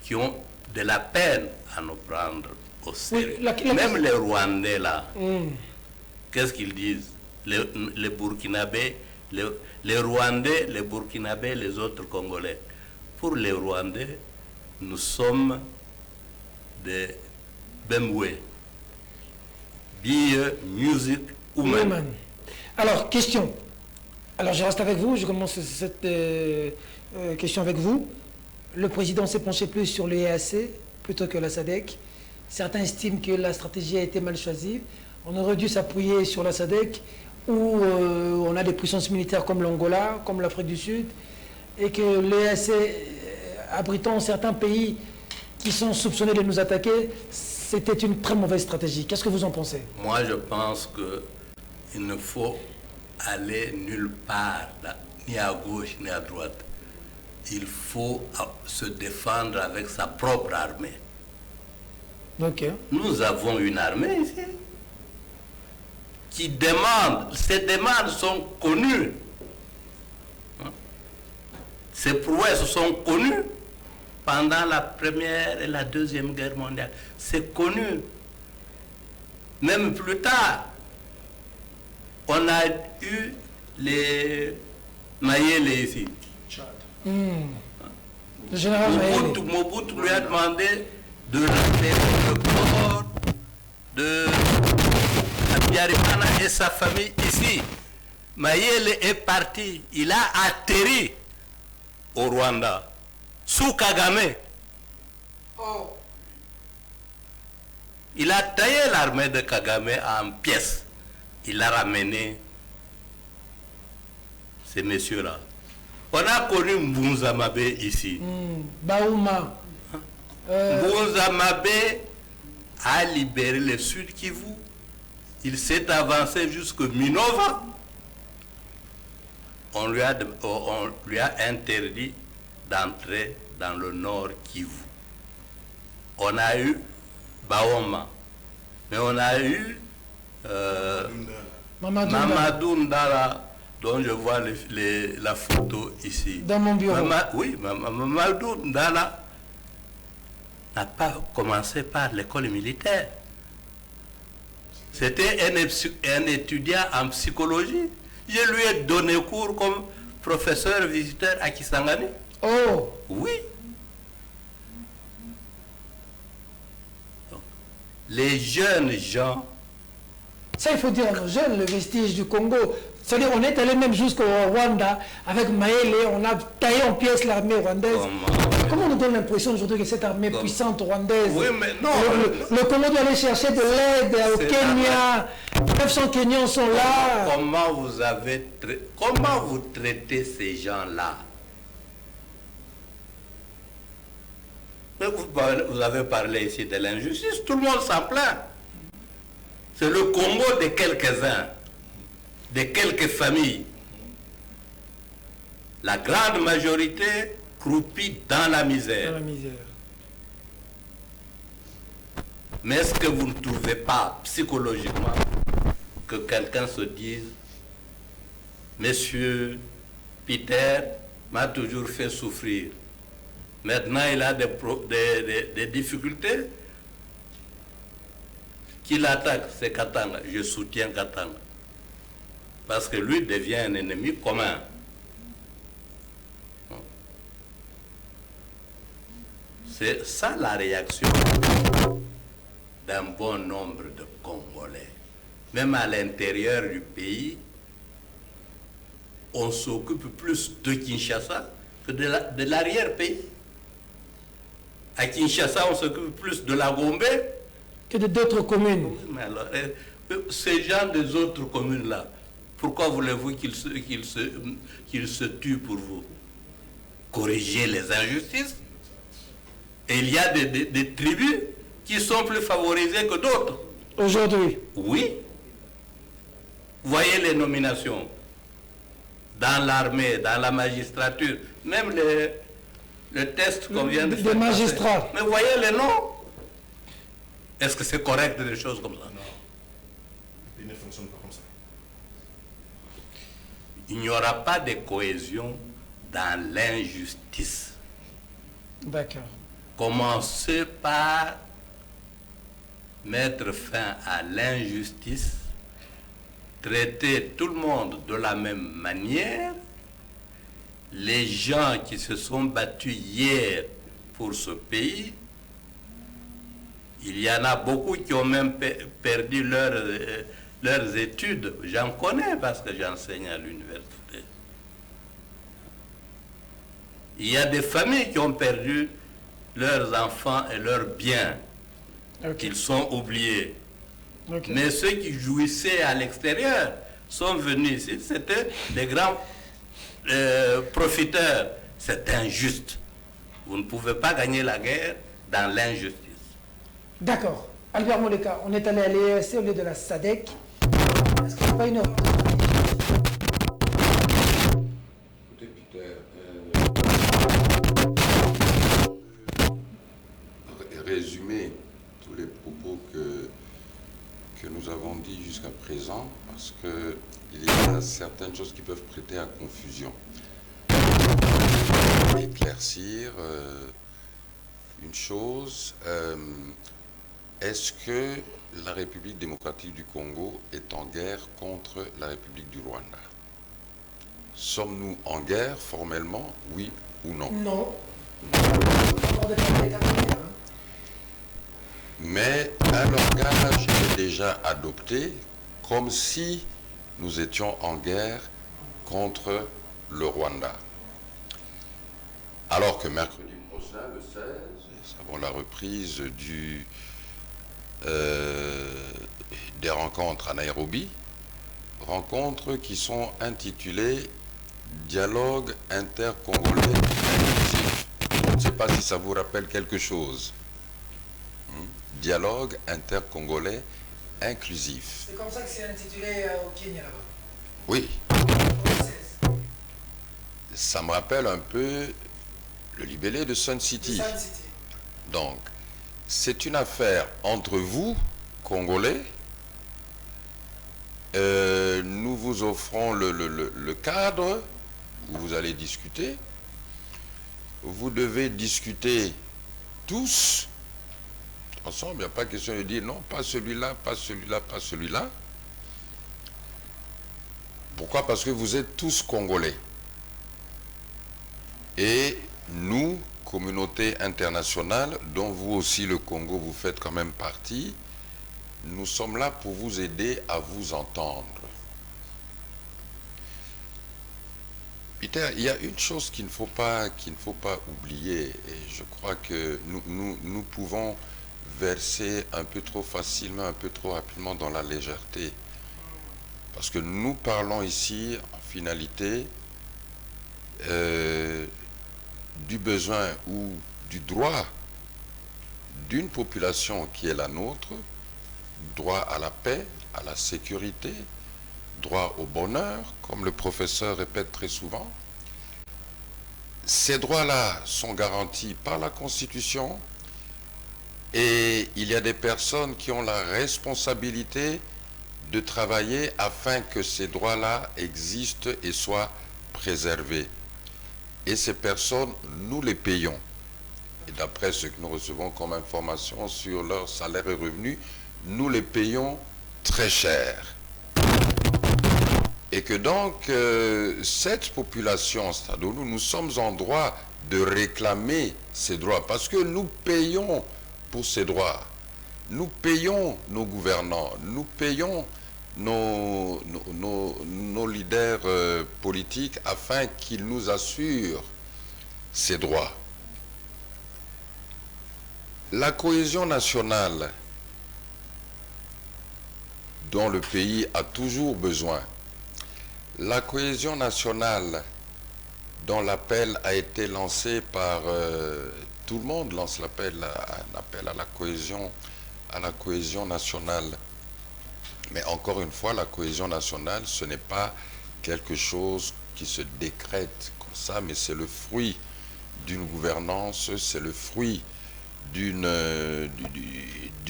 qui ont de la peine à nous prendre au sérieux. Oui, même les Rwandais, là, qu'est-ce qu'ils disent? Les Burkinabés, les Rwandais, les Burkinabés, les autres Congolais. Pour les Rwandais, nous sommes des Bemwe. Be Music Woman. Woman. Alors, question. Alors, je reste avec vous. Je commence cette question avec vous. Le président s'est penché plus sur le EAC plutôt que la SADC. Certains estiment que la stratégie a été mal choisie. On aurait dû s'appuyer sur la SADC, où on a des puissances militaires comme l'Angola, comme l'Afrique du Sud, et que l'EAC, abritant certains pays qui sont soupçonnés de nous attaquer, c'était une très mauvaise stratégie. Qu'est-ce que vous en pensez? Moi, je pense qu'il ne faut aller nulle part, ni à gauche ni à droite. Il faut se défendre avec sa propre armée. Ok. Nous avons une armée ici qui demande, ces demandes sont connues. Ces prouesses sont connues pendant la Première et la Deuxième Guerre mondiale. C'est connu. Même plus tard, on a eu les Mayele ici. Le général Mayele. Mobutu lui a demandé de ramener le corps de Habyarimana et sa famille ici. Mayele est parti, il a atterri au Rwanda, sous Kagame. Il a taillé l'armée de Kagame en pièces. Il a ramené ces messieurs-là. On a connu Mbunza Mabé ici. Baouma. Mbunza Mabé a libéré le Sud Kivu. Il s'est avancé jusqu'à Minova. On lui a interdit d'entrer dans le Nord Kivu. On a eu Baoma, mais on a eu Mamadou Ndala, dont je vois la photo ici. Dans mon bureau. Oui, Mamadou Ndala n'a pas commencé par l'école militaire. C'était un étudiant en psychologie. Je lui ai donné cours comme professeur visiteur à Kisangani. Oh! Oui. Donc, les jeunes gens... Ça, il faut dire à nos jeunes, le vestige du Congo. C'est-à-dire, on est allé même jusqu'au Rwanda avec Mayele, on a taillé en pièces l'armée rwandaise. Comment on nous donne l'impression aujourd'hui que cette armée puissante rwandaise, oui, mais non, le Congo doit aller chercher de l'aide au Kenya, 900 Kenyans sont là. Comment vous traitez ces gens-là? Vous avez parlé ici de l'injustice, tout le monde s'en plaint. C'est le Congo de quelques-uns, de quelques familles. La grande majorité croupit dans la misère. Dans la misère. Mais est-ce que vous ne trouvez pas psychologiquement que quelqu'un se dise « Monsieur Peter m'a toujours fait souffrir. Maintenant, il a des difficultés. Qu'il attaque, c'est Katanga. Je soutiens Katanga. Parce que lui devient un ennemi commun. » C'est ça la réaction d'un bon nombre de Congolais. Même à l'intérieur du pays, on s'occupe plus de Kinshasa que de l'arrière-pays. À Kinshasa, on s'occupe plus de la Gombe que de d'autres communes. Mais alors, ces gens des autres communes-là, pourquoi voulez-vous qu'ils se tuent pour vous? Corriger les injustices. Et il y a des tribus qui sont plus favorisées que d'autres. Aujourd'hui? Oui. Voyez les nominations dans l'armée, dans la magistrature, même le test qu'on vient de faire. Des magistrats. Mais voyez les noms. Est-ce que c'est correct des choses comme ça? Non. Il ne fonctionne pas comme ça. Il n'y aura pas de cohésion dans l'injustice. D'accord. Commencez par mettre fin à l'injustice, traiter tout le monde de la même manière les gens qui se sont battus hier pour ce pays, il y en a beaucoup qui ont même perdu leurs études. J'en connais parce que j'enseigne à l'université. Il y a des familles qui ont perdu leurs enfants et leurs biens, qu'ils sont oubliés. Mais ceux qui jouissaient à l'extérieur sont venus ici. C'était des grands profiteurs. C'est injuste. Vous ne pouvez pas gagner la guerre dans l'injustice. D'accord. Albert Moleka, on est allé à l'EAC au lieu de la SADC. Est-ce qu'il n'y a pas une heure? Écoutez, Peter, résumer tous les propos que nous avons dit jusqu'à présent, parce qu'il y a certaines choses qui peuvent prêter à confusion. Éclaircir une chose, est-ce que la République démocratique du Congo est en guerre contre la République du Rwanda? Sommes-nous en guerre formellement, oui ou non? Non. Mais un langage est déjà adopté comme si nous étions en guerre contre le Rwanda. Alors que mercredi prochain, le 16, nous avons la reprise des rencontres à Nairobi, rencontres qui sont intitulées Dialogue intercongolais inclusif. Je ne sais pas si ça vous rappelle quelque chose. Dialogue intercongolais inclusif. C'est comme ça que c'est intitulé au Kenya là-bas. Oui. Ça me rappelle un peu le libellé de Sun City. Donc, c'est une affaire entre vous, Congolais. Nous vous offrons le cadre où vous allez discuter. Vous devez discuter tous ensemble. Il n'y a pas question de dire non, pas celui-là, pas celui-là, pas celui-là. Pourquoi? Parce que vous êtes tous Congolais. Et nous, communauté internationale, dont vous aussi le Congo, vous faites quand même partie, nous sommes là pour vous aider à vous entendre. Peter, il y a une chose qu'il ne faut pas oublier, et je crois que nous pouvons verser un peu trop facilement, un peu trop rapidement dans la légèreté. Parce que nous parlons ici, en finalité, du besoin ou du droit d'une population qui est la nôtre, droit à la paix, à la sécurité, droit au bonheur, comme le professeur répète très souvent. Ces droits-là sont garantis par la Constitution et il y a des personnes qui ont la responsabilité de travailler afin que ces droits-là existent et soient préservés. Et ces personnes, nous les payons. Et d'après ce que nous recevons comme information sur leur salaire et revenus, nous les payons très cher. Et que donc, cette population, c'est-à-dire nous sommes en droit de réclamer ces droits, parce que nous payons pour ces droits. Nous payons nos gouvernants, nous payons nos leaders politiques afin qu'ils nous assurent ces droits. La cohésion nationale dont le pays a toujours besoin, la cohésion nationale dont l'appel a été lancé par tout le monde, lance un appel à la cohésion nationale. Mais encore une fois, la cohésion nationale, ce n'est pas quelque chose qui se décrète comme ça, mais c'est le fruit d'une gouvernance, c'est le fruit d'une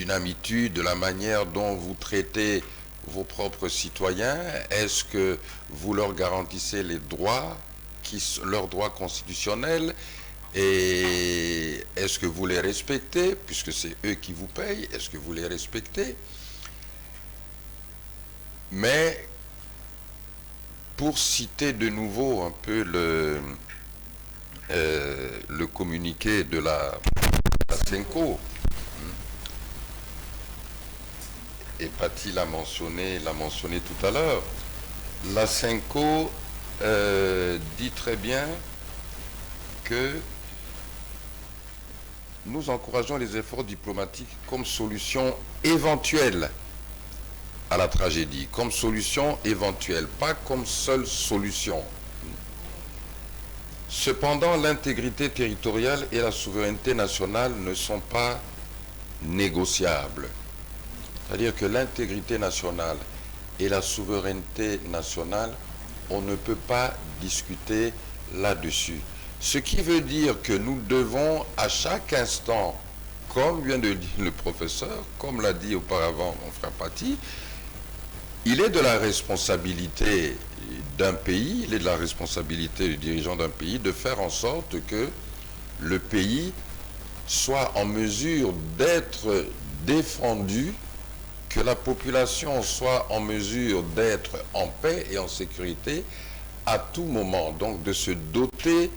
habitude, de la manière dont vous traitez vos propres citoyens. Est-ce que vous leur garantissez les droits, leurs droits constitutionnels, et est-ce que vous les respectez, puisque c'est eux qui vous payent, est-ce que vous les respectez? Mais pour citer de nouveau un peu le communiqué de la CENCO, et Paty l'a mentionné tout à l'heure, la CENCO dit très bien que nous encourageons les efforts diplomatiques comme solution éventuelle à la tragédie, comme solution éventuelle, pas comme seule solution. Cependant, l'intégrité territoriale et la souveraineté nationale ne sont pas négociables. C'est-à-dire que l'intégrité nationale et la souveraineté nationale, on ne peut pas discuter là-dessus. Ce qui veut dire que nous devons à chaque instant, comme vient de le dire le professeur, comme l'a dit auparavant mon frère Paty, il est de la responsabilité d'un pays, il est de la responsabilité du dirigeant d'un pays de faire en sorte que le pays soit en mesure d'être défendu, que la population soit en mesure d'être en paix et en sécurité à tout moment. Donc de se doter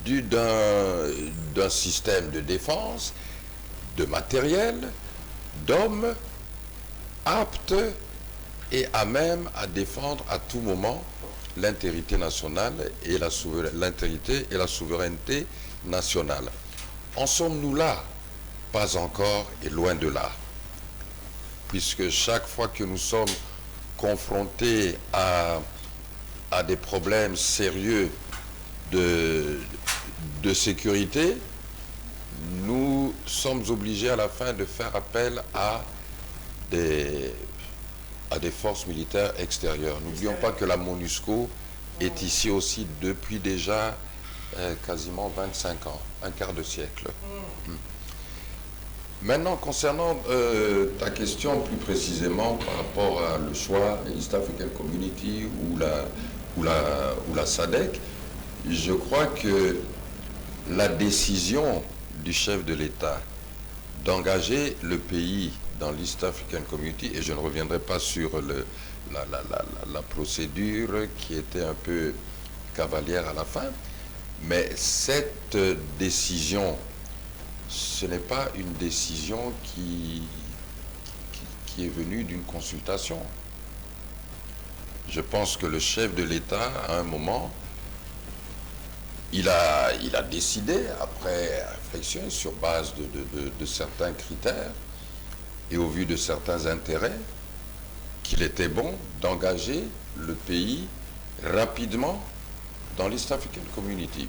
d'un système de défense, de matériel, d'hommes aptes et à même à défendre à tout moment l'intégrité nationale et l'intégrité et la souveraineté nationale. En sommes-nous là? Pas encore et loin de là. Puisque chaque fois que nous sommes confrontés à des problèmes sérieux de sécurité, nous sommes obligés à la fin de faire appel à des forces militaires extérieures. N'oublions pas que la MONUSCO est ici aussi depuis déjà quasiment 25 ans, un quart de siècle. Maintenant, concernant ta question plus précisément par rapport à le choix East African Community ou la SADC, je crois que la décision du chef de l'État d'engager le pays dans l'East African Community, et je ne reviendrai pas sur la procédure qui était un peu cavalière à la fin, mais cette décision, ce n'est pas une décision qui est venue d'une consultation. Je pense que le chef de l'État, à un moment, il a décidé, après réflexion, sur base de certains critères et au vu de certains intérêts, qu'il était bon d'engager le pays rapidement dans l'East African Community.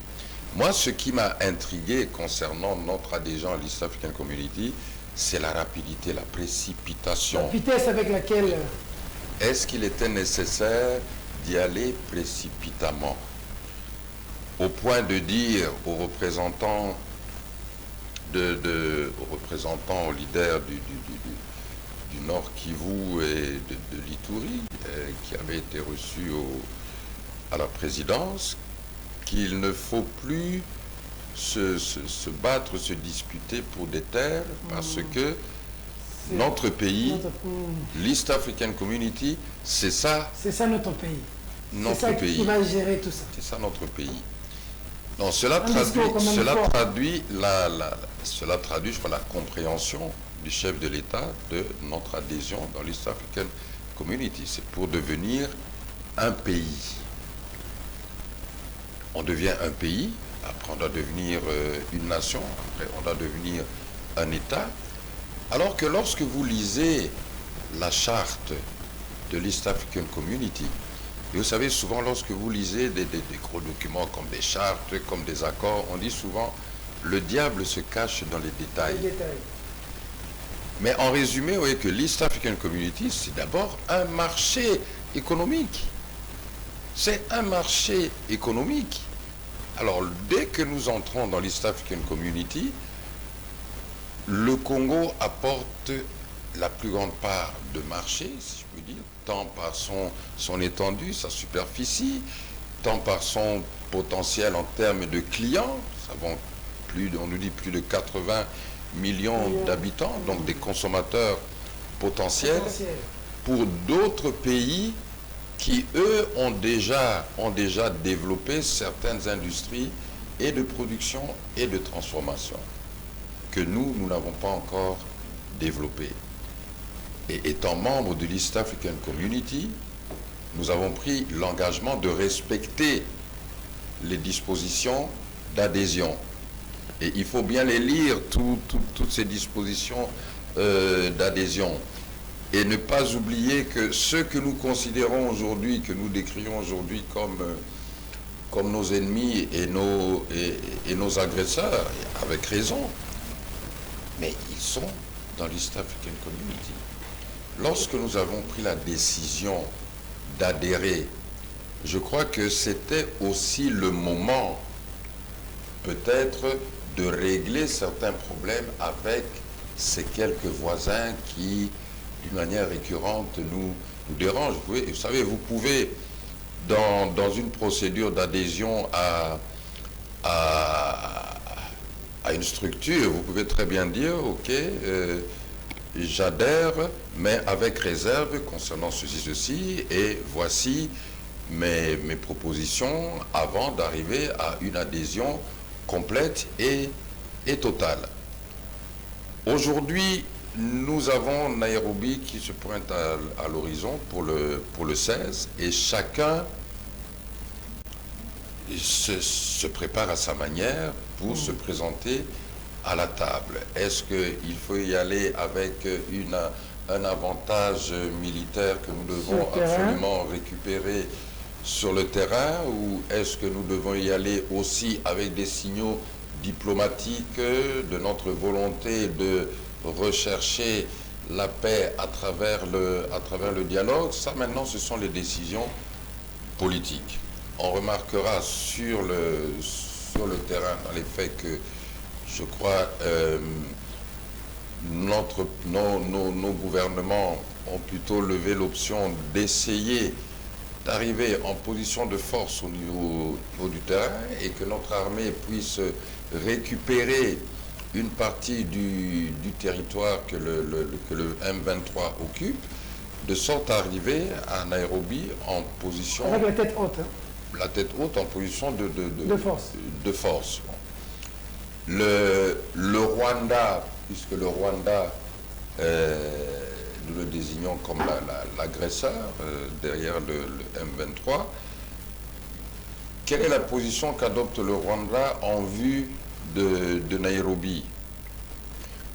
Moi, ce qui m'a intrigué concernant notre adhésion à l'East African Community, c'est la rapidité, la précipitation. La vitesse avec laquelle... Est-ce qu'il était nécessaire d'y aller précipitamment, au point de dire aux représentants, aux leaders du Nord Kivu et de l'Ituri, qui avaient été reçus à la présidence, qu'il ne faut plus se battre, se disputer pour des terres, parce que notre pays, l'East African Community, c'est ça. C'est ça notre pays. Notre c'est ça pays. Qui va gérer tout ça. C'est ça notre pays. Donc cela traduit, je crois, la compréhension du chef de l'État de notre adhésion dans l'East African Community. C'est pour devenir un pays. On devient un pays, après on doit devenir une nation, après on doit devenir un État. Alors que lorsque vous lisez la charte de l'East African Community, et vous savez, souvent lorsque vous lisez des gros documents comme des chartes, comme des accords, on dit souvent le diable se cache dans les détails. Mais en résumé, vous voyez que l'East African Community, c'est d'abord un marché économique. C'est un marché économique. Alors, dès que nous entrons dans l'East African Community, le Congo apporte la plus grande part de marché, si je peux dire, tant par son étendue, sa superficie, tant par son potentiel en termes de clients. Nous avons on nous dit plus de 80 millions d'habitants, donc des consommateurs potentiels. Pour d'autres pays qui, eux, ont déjà développé certaines industries et de production et de transformation que nous n'avons pas encore développées. Et étant membre de l'East African Community, nous avons pris l'engagement de respecter les dispositions d'adhésion. Et il faut bien les lire, toutes ces dispositions d'adhésion. Et ne pas oublier que ceux que nous considérons aujourd'hui, que nous décrions aujourd'hui comme nos ennemis et nos agresseurs, avec raison, mais ils sont dans l'East African Community. Lorsque nous avons pris la décision d'adhérer, je crois que c'était aussi le moment, peut-être, de régler certains problèmes avec ces quelques voisins qui, d'une manière récurrente, nous dérangent. Vous savez, vous pouvez, dans une procédure d'adhésion à une structure, vous pouvez très bien dire, ok, j'adhère, mais avec réserve concernant ceci, et voici mes propositions avant d'arriver à une adhésion complète et totale. Aujourd'hui, nous avons Nairobi qui se pointe à l'horizon pour le 16, et chacun se prépare à sa manière pour se présenter à la table. Est-ce qu'il faut y aller avec un avantage militaire que nous devons absolument récupérer sur le terrain, ou est-ce que nous devons y aller aussi avec des signaux diplomatiques de notre volonté de rechercher la paix à travers le dialogue? Ça, maintenant, ce sont les décisions politiques. On remarquera sur le terrain, dans les faits, que je crois nos gouvernements ont plutôt levé l'option d'essayer d'arriver en position de force au niveau du terrain, et que notre armée puisse récupérer une partie du territoire que le M23 occupe, de sorte à arriver à Nairobi en position... Avec la tête haute. Hein. La tête haute en position de force. De force. Le Rwanda, puisque le Rwanda, nous le désignons comme l'agresseur derrière le M23, quelle est la position qu'adopte le Rwanda en vue de Nairobi?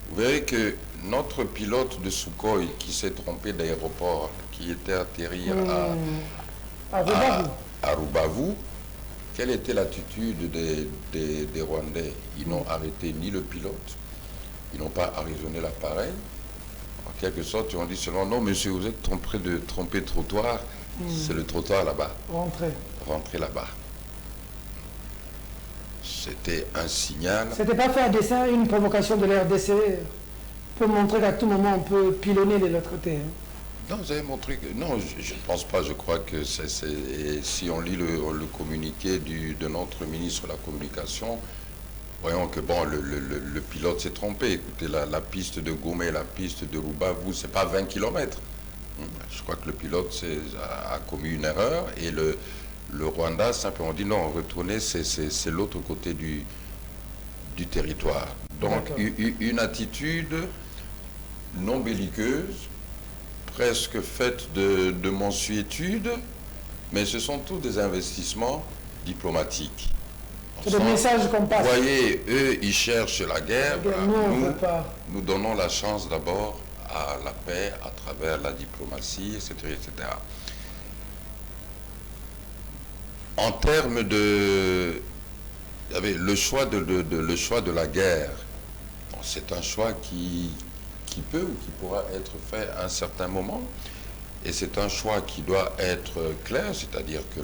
Vous verrez que notre pilote de Sukhoi qui s'est trompé d'aéroport, qui était atterri à Rubavu, quelle était l'attitude des Rwandais? Ils n'ont arrêté ni le pilote, ils n'ont pas arraisonné l'appareil. En quelque sorte, ils ont dit seulement, non monsieur, vous êtes trompé de trottoir, c'est le trottoir là-bas. Rentrez là-bas. C'était un signal. C'était pas fait à dessein, une provocation de la RDC pour montrer qu'à tout moment on peut pilonner de l'autre côté. Hein. Non, vous avez montré que... Non, je ne pense pas. Je crois que si on lit le communiqué de notre ministre de la Communication, voyons que bon, le pilote s'est trompé. Écoutez, la piste de Goma et la piste de Rubavu, c'est pas 20 km. Je crois que le pilote a commis une erreur, et le Rwanda simplement dit non, retournez, c'est l'autre côté du territoire. Donc une attitude non belliqueuse, presque faite de mansuétude, mais ce sont tous des investissements diplomatiques. C'est des messages qu'on passe. Vous voyez, eux, ils cherchent la guerre. Nous donnons la chance d'abord à la paix à travers la diplomatie, etc., etc. En termes de... le choix de la guerre, c'est un choix qui peut ou qui pourra être fait à un certain moment, et c'est un choix qui doit être clair, c'est-à-dire que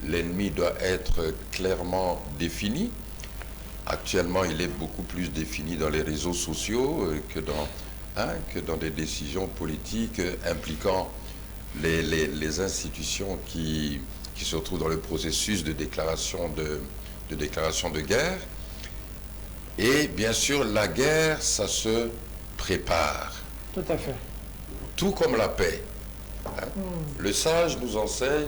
l'ennemi doit être clairement défini. Actuellement, il est beaucoup plus défini dans les réseaux sociaux que dans des décisions politiques impliquant les institutions qui se retrouvent dans le processus de déclaration de guerre. Et bien sûr, la guerre, ça se prépare. Tout à fait. Tout comme la paix. Hein. Le sage nous enseigne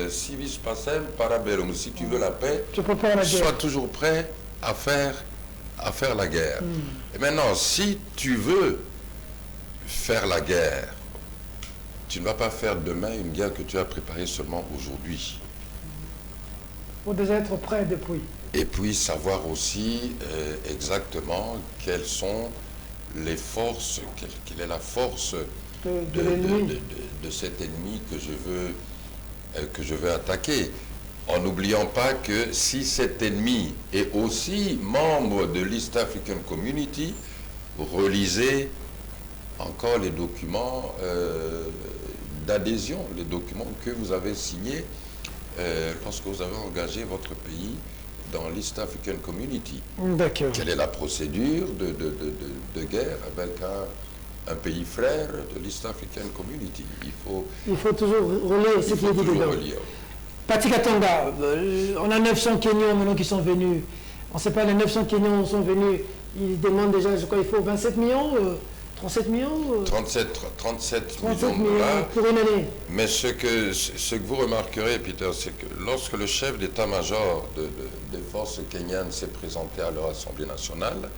si vis pacem para bellum. Si tu veux la paix, sois toujours prêt à faire la guerre. Et maintenant, si tu veux faire la guerre, tu ne vas pas faire demain une guerre que tu as préparée seulement aujourd'hui. Il faut déjà être prêt depuis. Et puis savoir aussi exactement quelles sont les forces, quelle est la force de cet ennemi que je veux attaquer. En n'oubliant pas que si cet ennemi est aussi membre de l'East African Community, relisez encore les documents d'adhésion, les documents que vous avez signés lorsque vous avez engagé votre pays dans l'East African Community. D'accord. Quelle est la procédure de guerre avec un pays frère de l'East African Community? Il faut toujours relayer ce qui est dit dedans. Pati Katanga, on a 900 Kenyans maintenant qui sont venus. On ne sait pas, les 900 Kenyans sont venus, ils demandent déjà, je crois, il faut 27 millions 37 millions 37 millions de dollars. Pour une année. Mais ce que vous remarquerez, Peter, c'est que lorsque le chef d'état-major des forces kenyanes s'est présenté à leur Assemblée nationale,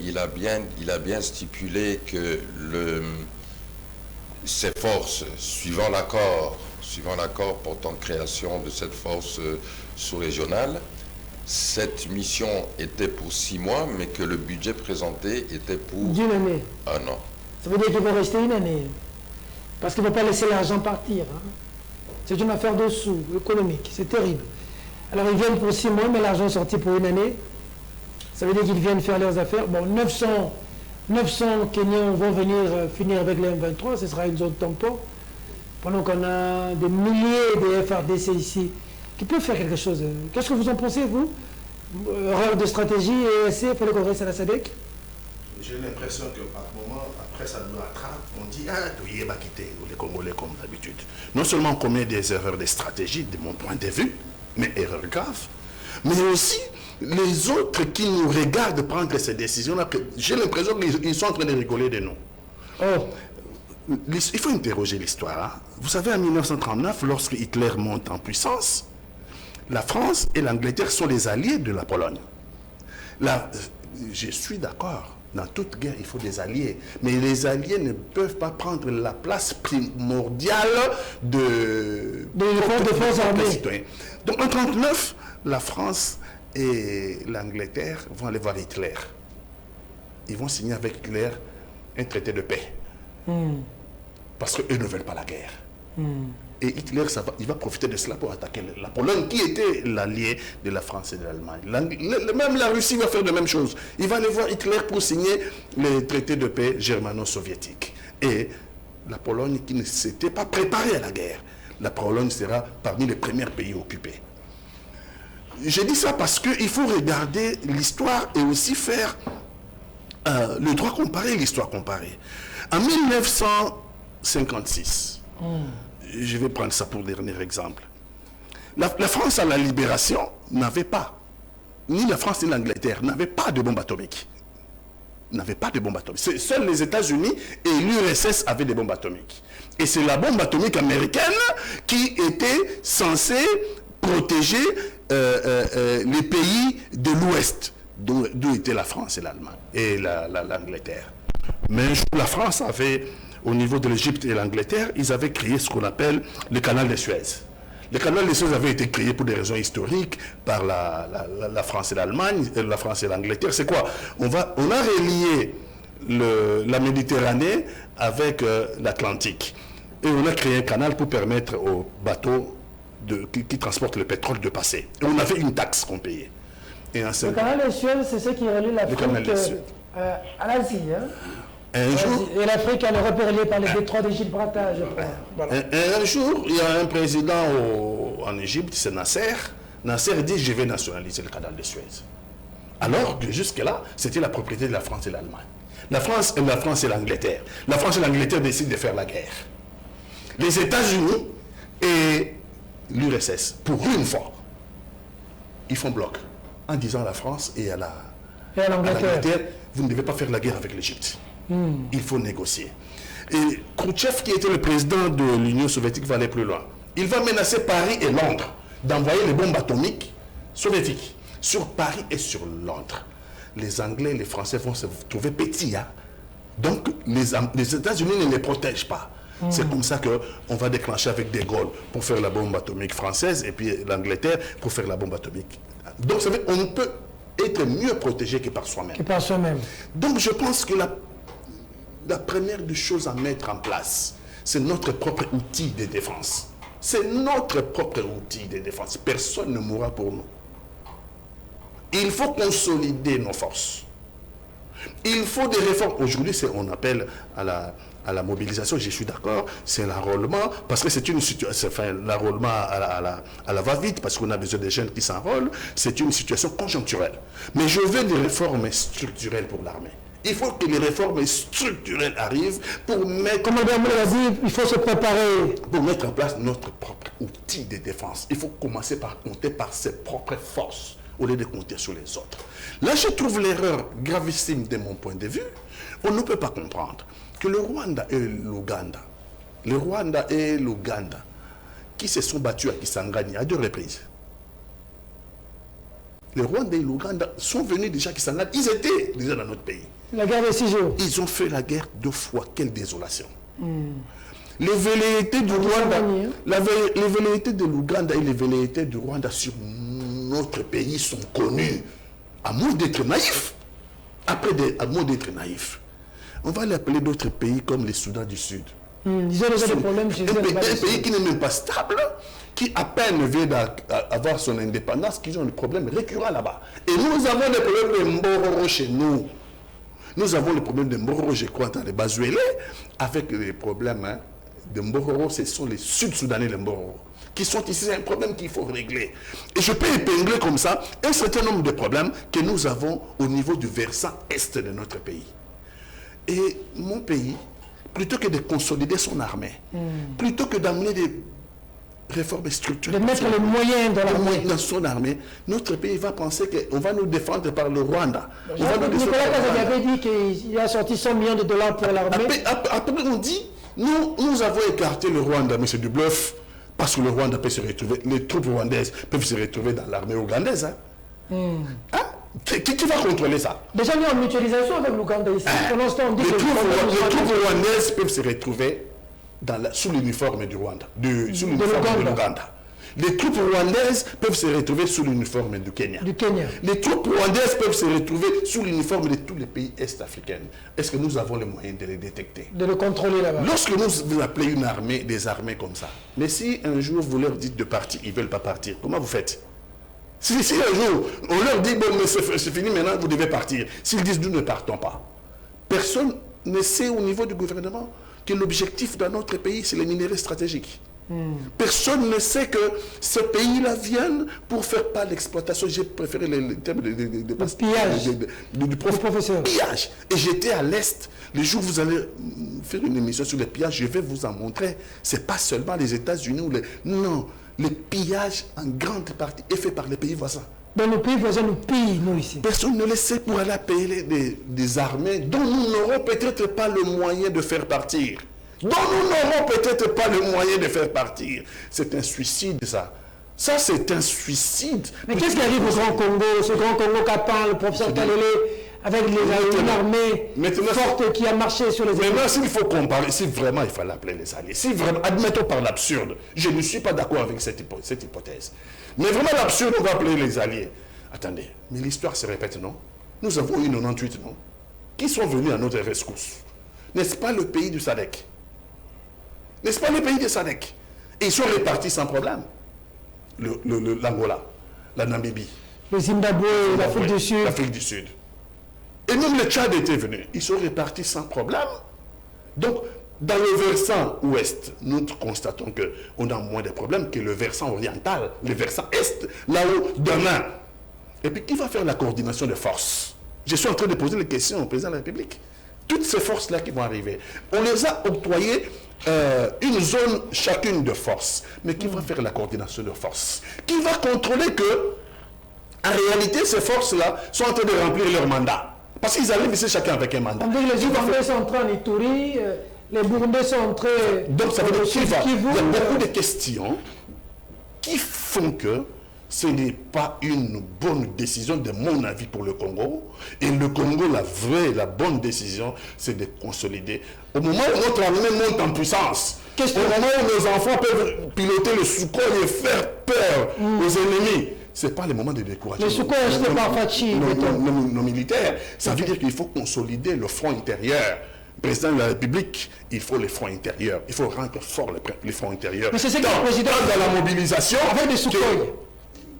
il a bien stipulé que ces forces, suivant l'accord portant création de cette force sous-régionale, cette mission était pour 6 mois, mais que le budget présenté était pour d'une année. Un an. Ça veut dire qu'ils vont rester une année. Parce qu'ils ne vont pas laisser l'argent partir. Hein. C'est une affaire de sous économique. C'est terrible. Alors ils viennent pour 6 mois, mais l'argent est sorti pour une année. Ça veut dire qu'ils viennent faire leurs affaires. Bon, 900 Kenyans vont venir finir avec les M23. Ce sera une zone tampon. Pendant qu'on a des milliers de FRDC ici qui peuvent faire quelque chose. Qu'est-ce que vous en pensez, vous? Erreur de stratégie et essai, il fallait qu'on reste à la SADC? J'ai l'impression que par moment, après ça nous attrape, on dit « Ah, tu y es quitté, les Congolais comme d'habitude ». Non seulement on commet des erreurs de stratégie, de mon point de vue, mais erreurs graves, mais aussi les autres qui nous regardent prendre ces décisions-là, j'ai l'impression qu'ils sont en train de rigoler de nous. Oh. Il faut interroger l'histoire. Hein. Vous savez, en 1939, lorsque Hitler monte en puissance, la France et l'Angleterre sont les alliés de la Pologne. Je suis d'accord, dans toute guerre, il faut des alliés. Mais les alliés ne peuvent pas prendre la place primordiale de forces armées. Donc en 1939, la France et l'Angleterre vont aller voir Hitler. Ils vont signer avec Hitler un traité de paix. Parce qu'eux ne veulent pas la guerre. Et Hitler, il va profiter de cela pour attaquer la Pologne, qui était l'allié de la France et de l'Allemagne. Même la Russie va faire la même chose. Il va aller voir Hitler pour signer les traités de paix germano-soviétiques. Et la Pologne, qui ne s'était pas préparée à la guerre, la Pologne sera parmi les premiers pays occupés. Je dis ça parce qu'il faut regarder l'histoire et aussi faire le droit comparé et l'histoire comparée. En 1956, je vais prendre ça pour dernier exemple. La France à la libération n'avait pas, ni la France ni l'Angleterre, n'avaient pas de bombes atomiques. Seuls les États-Unis et l'URSS avaient des bombes atomiques. Et c'est la bombe atomique américaine qui était censée protéger les pays de l'Ouest, d'où étaient la France et l'Allemagne et l'Angleterre. Mais un jour, la France avait, au niveau de l'Égypte et l'Angleterre, ils avaient créé ce qu'on appelle le canal de Suez. Le canal de Suez avait été créé pour des raisons historiques par la France et l'Allemagne, la France et l'Angleterre. C'est quoi? On a relié la Méditerranée avec l'Atlantique. Et on a créé un canal pour permettre aux bateaux qui transportent le pétrole de passer. Et on avait une taxe qu'on payait. Et le canal de Suez, c'est ce qui relie l'Afrique à l'Asie. Hein? Et l'Afrique, elle est repérée par les détroits de Gibraltar, je crois. Voilà. Un jour, il y a un président en Égypte, c'est Nasser. Nasser dit, je vais nationaliser le canal de Suez. Alors que jusque-là, c'était la propriété de la France et l'Allemagne. La France et l'Angleterre. La France et l'Angleterre décident de faire la guerre. Les États-Unis et l'URSS, pour une fois, ils font bloc en disant à la France et à l'Angleterre, vous ne devez pas faire la guerre avec l'Égypte. Il faut négocier. Et Khrouchtchev, qui était le président de l'Union soviétique, va aller plus loin. Il va menacer Paris et Londres d'envoyer les bombes atomiques soviétiques sur Paris et sur Londres. Les Anglais et les Français vont se trouver petits. Hein? Donc, les États-Unis ne les protègent pas. C'est comme ça qu'on va déclencher avec De Gaulle pour faire la bombe atomique française et puis l'Angleterre pour faire la bombe atomique. Donc, ça veut dire qu'on peut être mieux protégé que par soi-même. Que par soi-même. Donc, je pense que la première des choses à mettre en place, c'est notre propre outil de défense. C'est notre propre outil de défense. Personne ne mourra pour nous. Il faut consolider nos forces. Il faut des réformes. Aujourd'hui, on appelle à la mobilisation, je suis d'accord, c'est l'enrôlement, parce que c'est une situation, enfin, l'enrôlement à la va-vite, parce qu'on a besoin des jeunes qui s'enrôlent, c'est une situation conjoncturelle. Mais je veux des réformes structurelles pour l'armée. Il faut que les réformes structurelles arrivent pour mettre... Comme Mme l'a dit, il faut se préparer. Pour mettre en place notre propre outil de défense. Il faut commencer par compter par ses propres forces, au lieu de compter sur les autres. Là, je trouve l'erreur gravissime de mon point de vue. On ne peut pas comprendre que le Rwanda et l'Ouganda, qui se sont battus à Kisangani à 2 reprises. Le Rwanda et l'Ouganda sont venus déjà à Kisangani, ils étaient déjà dans notre pays. La guerre de 6 jours. Ils ont fait la guerre 2 fois, quelle désolation. Les velléités du Rwanda, les velléités de l'Ouganda et les velléités du Rwanda sur notre pays sont connues, à moins d'être naïfs. À moins d'être naïfs. On va l'appeler d'autres pays comme les Soudan du Sud. Ils ont déjà des problèmes chez eux. Un pays qui n'est même pas stable, qui à peine vient d'avoir son indépendance, qui ont des problèmes récurrents là-bas. Et nous avons des problèmes de Mbororo chez nous. Nous avons les problèmes de Mbororo, je crois, dans les Bazuélé, avec les problèmes de Mbororo, ce sont les Sud-Soudanais de Mbororo, qui sont ici, c'est un problème qu'il faut régler. Et je peux épingler comme ça un certain nombre de problèmes que nous avons au niveau du versant est de notre pays. Et mon pays, plutôt que de consolider son armée, plutôt que d'amener des réformes structurelles, de mettre les moyens dans son armée, notre pays va penser qu'on va nous défendre par le Rwanda. Nicolas Kazadi avait dit qu'il a sorti 100 millions de dollars pour l'armée. Après, on dit, nous avons écarté le Rwanda, mais c'est du bluff, parce que le Rwanda peut se retrouver, les troupes rwandaises peuvent se retrouver dans l'armée ougandaise. Qui va contrôler ça? Déjà, nous en mutualisation avec l'Ouganda ici. Pour l'instant, on dit les que troupes rwandaises peuvent se retrouver sous l'uniforme du Rwanda, sous l'uniforme de l'Ouganda. Les troupes rwandaises peuvent se retrouver sous l'uniforme du Kenya. Les troupes rwandaises peuvent se retrouver sous l'uniforme de tous les pays est-africains. Est-ce que nous avons les moyens de les détecter? De le contrôler là-bas. Lorsque vous appelez une armée, des armées comme ça, mais si un jour vous leur dites de partir, ils ne veulent pas partir, comment vous faites? Si un jour, on leur dit, bon, mais c'est fini, maintenant, vous devez partir. S'ils disent, nous ne partons pas. Personne ne sait au niveau du gouvernement que l'objectif dans notre pays, c'est les minéraux stratégiques. Personne ne sait que ces pays-là viennent pour faire pas l'exploitation. J'ai préféré le terme de pillage du professeur. Pillage. Et j'étais à l'Est. Le jour où vous allez faire une émission sur les pillages, je vais vous en montrer. Ce n'est pas seulement les États-Unis ou non. Le pillage, en grande partie, est fait par les pays voisins. Dans nos pays voisins, nous pillons, nous, ici. Personne ne le sait pour aller payer des armées dont nous n'aurons peut-être pas le moyen de faire partir. C'est un suicide, ça. Ça, c'est un suicide. Mais qu'est-ce qui arrive au Grand Congo? Ce Grand Congo qu'attend le professeur Kalele, avec une armée forte qui a marché sur les états. Maintenant, s'il faut comparer, si vraiment il fallait appeler les alliés, si vraiment, admettons par l'absurde, je ne suis pas d'accord avec cette hypothèse. Mais vraiment l'absurde, on va appeler les alliés. Attendez, mais l'histoire se répète, non? Nous avons eu 98, non? Qui sont venus à notre rescousse? N'est-ce pas le pays du SADC? N'est-ce pas le pays du SADC? Et ils sont répartis sans problème. L'Angola, la Namibie, le Zimbabwe, l'Afrique du Sud. Et même le Tchad était venu. Ils sont répartis sans problème. Donc, dans le versant ouest, nous constatons qu'on a moins de problèmes que le versant oriental, le versant est, là où demain. Et puis, qui va faire la coordination des forces? Je suis en train de poser les questions au président de la République. Toutes ces forces-là qui vont arriver, on les a octroyées une zone chacune de force. Mais qui va faire la coordination de forces? Qui va contrôler que, en réalité, ces forces-là sont en train de remplir leur mandat? Parce qu'ils arrivent ici chacun avec un mandat. Les Ougandais sont en train d'Ituri, Les Burundais sont entrés. Donc ça veut dire qu'il y Kivu. a beaucoup de questions qui font que ce n'est pas une bonne décision, de mon avis, pour le Congo. Et le Congo, la bonne décision, c'est de consolider. Au moment où notre armée monte en puissance, au moment où nos enfants peuvent piloter le Sukhoi et faire peur aux ennemis, ce n'est pas le moment de décourager Le Sukhoi acheté par Fachi. nos militaires. Ça veut dire qu'il faut consolider le front intérieur. Président de la République, il faut les fronts intérieurs. Il faut rendre fort les fronts intérieurs. Mais c'est ce que le président dans la mobilisation. Avec des Sukhoi.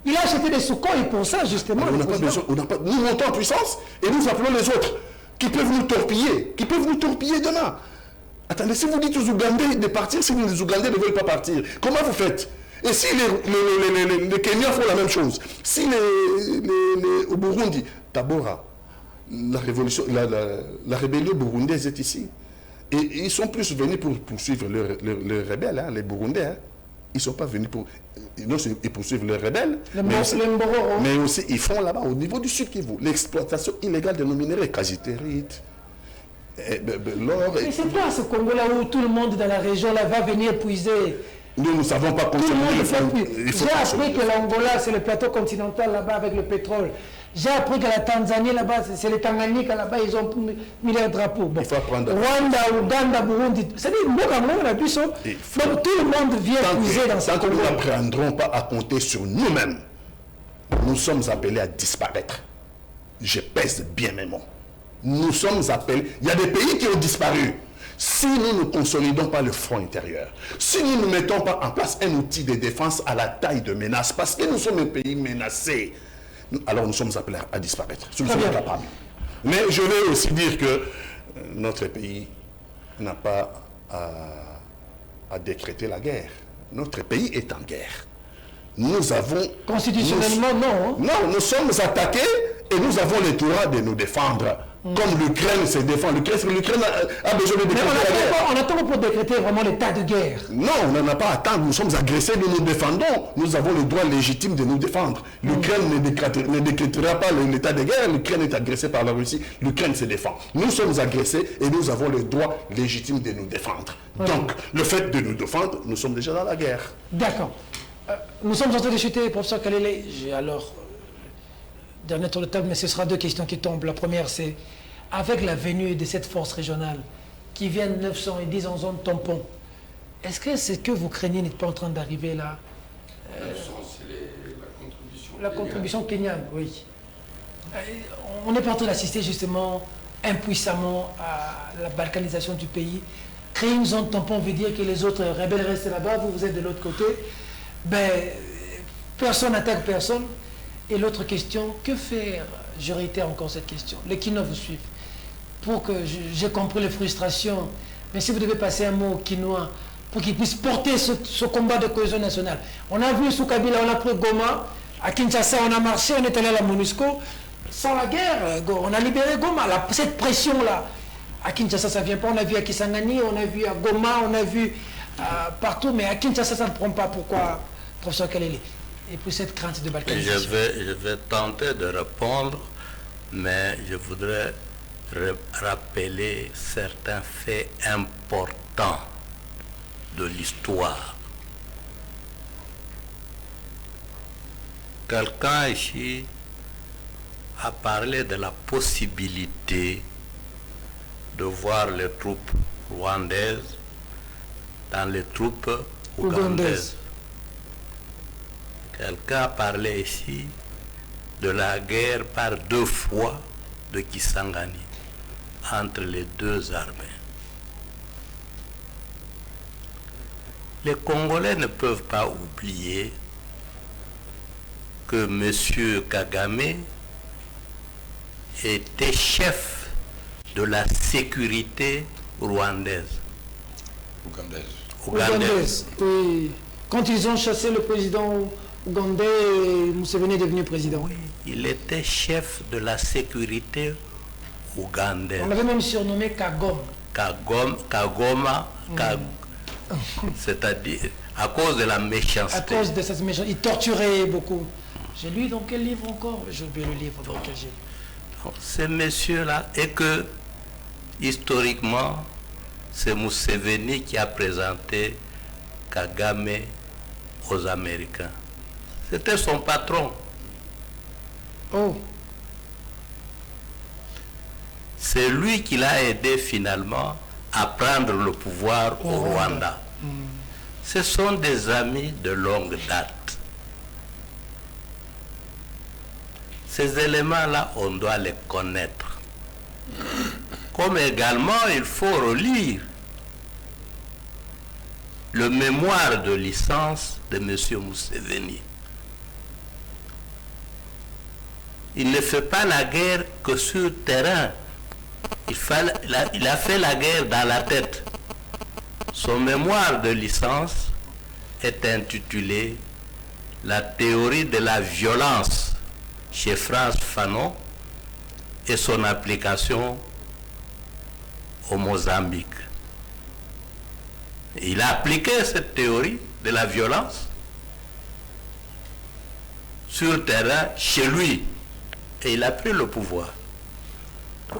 Il a acheté des Sukhoi pour ça, justement. On n'a pas besoin. Nous montons en puissance et nous appelons les autres qui peuvent nous torpiller. Qui peuvent nous torpiller demain. Attendez, si vous dites aux Ougandais de partir, si les Ougandais ne veulent pas partir, comment vous faites? Et si les Kenyans font la même chose, si au Burundi, Tabora, la rébellion burundaise est ici. Et ils sont plus venus pour poursuivre les rebelles, hein, les Burundais. Hein. Ils ne sont pas venus pour poursuivre les rebelles, mais aussi ils font là-bas, au niveau du Sud Kivu, l'exploitation illégale de nos minéraux, casitérite, l'or. Mais c'est pas ce Congo-là où tout le monde dans la région là va venir puiser. Nous ne savons pas consommer le front. J'ai appris que l'Angola, c'est le plateau continental là-bas avec le pétrole. J'ai appris que la Tanzanie là-bas, c'est les Tanganyika là-bas, ils ont mis leur drapeau. Bon. Il faut apprendre. Rwanda, Ouganda, Burundi, c'est-à-dire donc tout le monde vient puiser dans ce Tant que nous n'apprendrons pas à compter sur nous-mêmes, nous sommes appelés à disparaître. Je pèse bien mes mots. Nous sommes appelés. Il y a des pays qui ont disparu. Si nous ne consolidons pas le front intérieur, si nous ne mettons pas en place un outil de défense à la taille de menace, parce que nous sommes un pays menacé, alors nous sommes appelés à disparaître. Nous sommes capables. Mais je vais aussi dire que notre pays n'a pas à décréter la guerre. Notre pays est en guerre. Nous avons... Constitutionnellement, non. Hein? Non, nous sommes attaqués et nous avons le droit de nous défendre. Comme l'Ukraine se défend. L'Ukraine a besoin de décréter la guerre. On attend pour décréter vraiment l'état de guerre. Non, on n'en a pas à attendre. Nous sommes agressés, nous nous défendons. Nous avons le droit légitime de nous défendre. L'Ukraine ne décrétera pas l'état de guerre. L'Ukraine est agressée par la Russie. L'Ukraine se défend. Nous sommes agressés et nous avons le droit légitime de nous défendre. Donc, le fait de nous défendre, nous sommes déjà dans la guerre. D'accord. Nous sommes en train de discuter, professeur Kalele. J'ai alors... Dernier tour de table, mais ce sera deux questions qui tombent. La première, c'est avec la venue de cette force régionale qui vient de 900 et 10 en zone tampon, est-ce que ce que vous craignez n'est pas en train d'arriver là? 900, c'est la contribution. La contribution kenyane, oui. On est pas en train d'assister justement impuissamment à la balkanisation du pays. Créer une zone tampon veut dire que les autres rebelles restent là-bas, vous êtes de l'autre côté. Ben, personne n'attaque personne. Et l'autre question, que faire? Je réitère encore cette question. Les Kinois vous suivent. Pour que j'ai compris les frustrations, mais si vous devez passer un mot au Kinois, pour qu'ils puissent porter ce combat de cohésion nationale. On a vu sous Kabila, on a pris Goma. À Kinshasa, on a marché, on est allé à la MONUSCO. Sans la guerre, on a libéré Goma. Cette pression-là, à Kinshasa, ça ne vient pas. On a vu à Kisangani, on a vu à Goma, on a vu partout. Mais à Kinshasa, ça ne prend pas. Pourquoi, professeur Kalele? Et pour cette crainte de balkanisation. Je vais tenter de répondre, mais je voudrais rappeler certains faits importants de l'histoire. Quelqu'un ici a parlé de la possibilité de voir les troupes rwandaises dans les troupes ougandaises. Quelqu'un a parlé ici de la guerre par 2 fois de Kisangani entre les deux armées. Les Congolais ne peuvent pas oublier que M. Kagame était chef de la sécurité rwandaise. Ougandaise. Oui. Quand ils ont chassé le président ougandais, Museveni est devenu président. Oui, il était chef de la sécurité ougandaise. On l'avait même surnommé Kagom. Kagoma, c'est-à-dire à cause de la méchanceté. À cause de cette méchanceté. Il torturait beaucoup. J'ai lu dans quel livre encore? J'ai oublié le livre dans lequel j'ai lu. Ces messieurs-là, et que historiquement, c'est Museveni qui a présenté Kagame aux Américains. C'était son patron. Oh. C'est lui qui l'a aidé finalement à prendre le pouvoir au Rwanda. Ce sont des amis de longue date. Ces éléments-là, on doit les connaître. Comme également, il faut relire le mémoire de licence de M. Museveni. Il ne fait pas la guerre que sur le terrain. Il a fait la guerre dans la tête. Son mémoire de licence est intitulé « La théorie de la violence » chez Frantz Fanon et son application au Mozambique. Il a appliqué cette théorie de la violence sur le terrain chez lui et il a pris le pouvoir.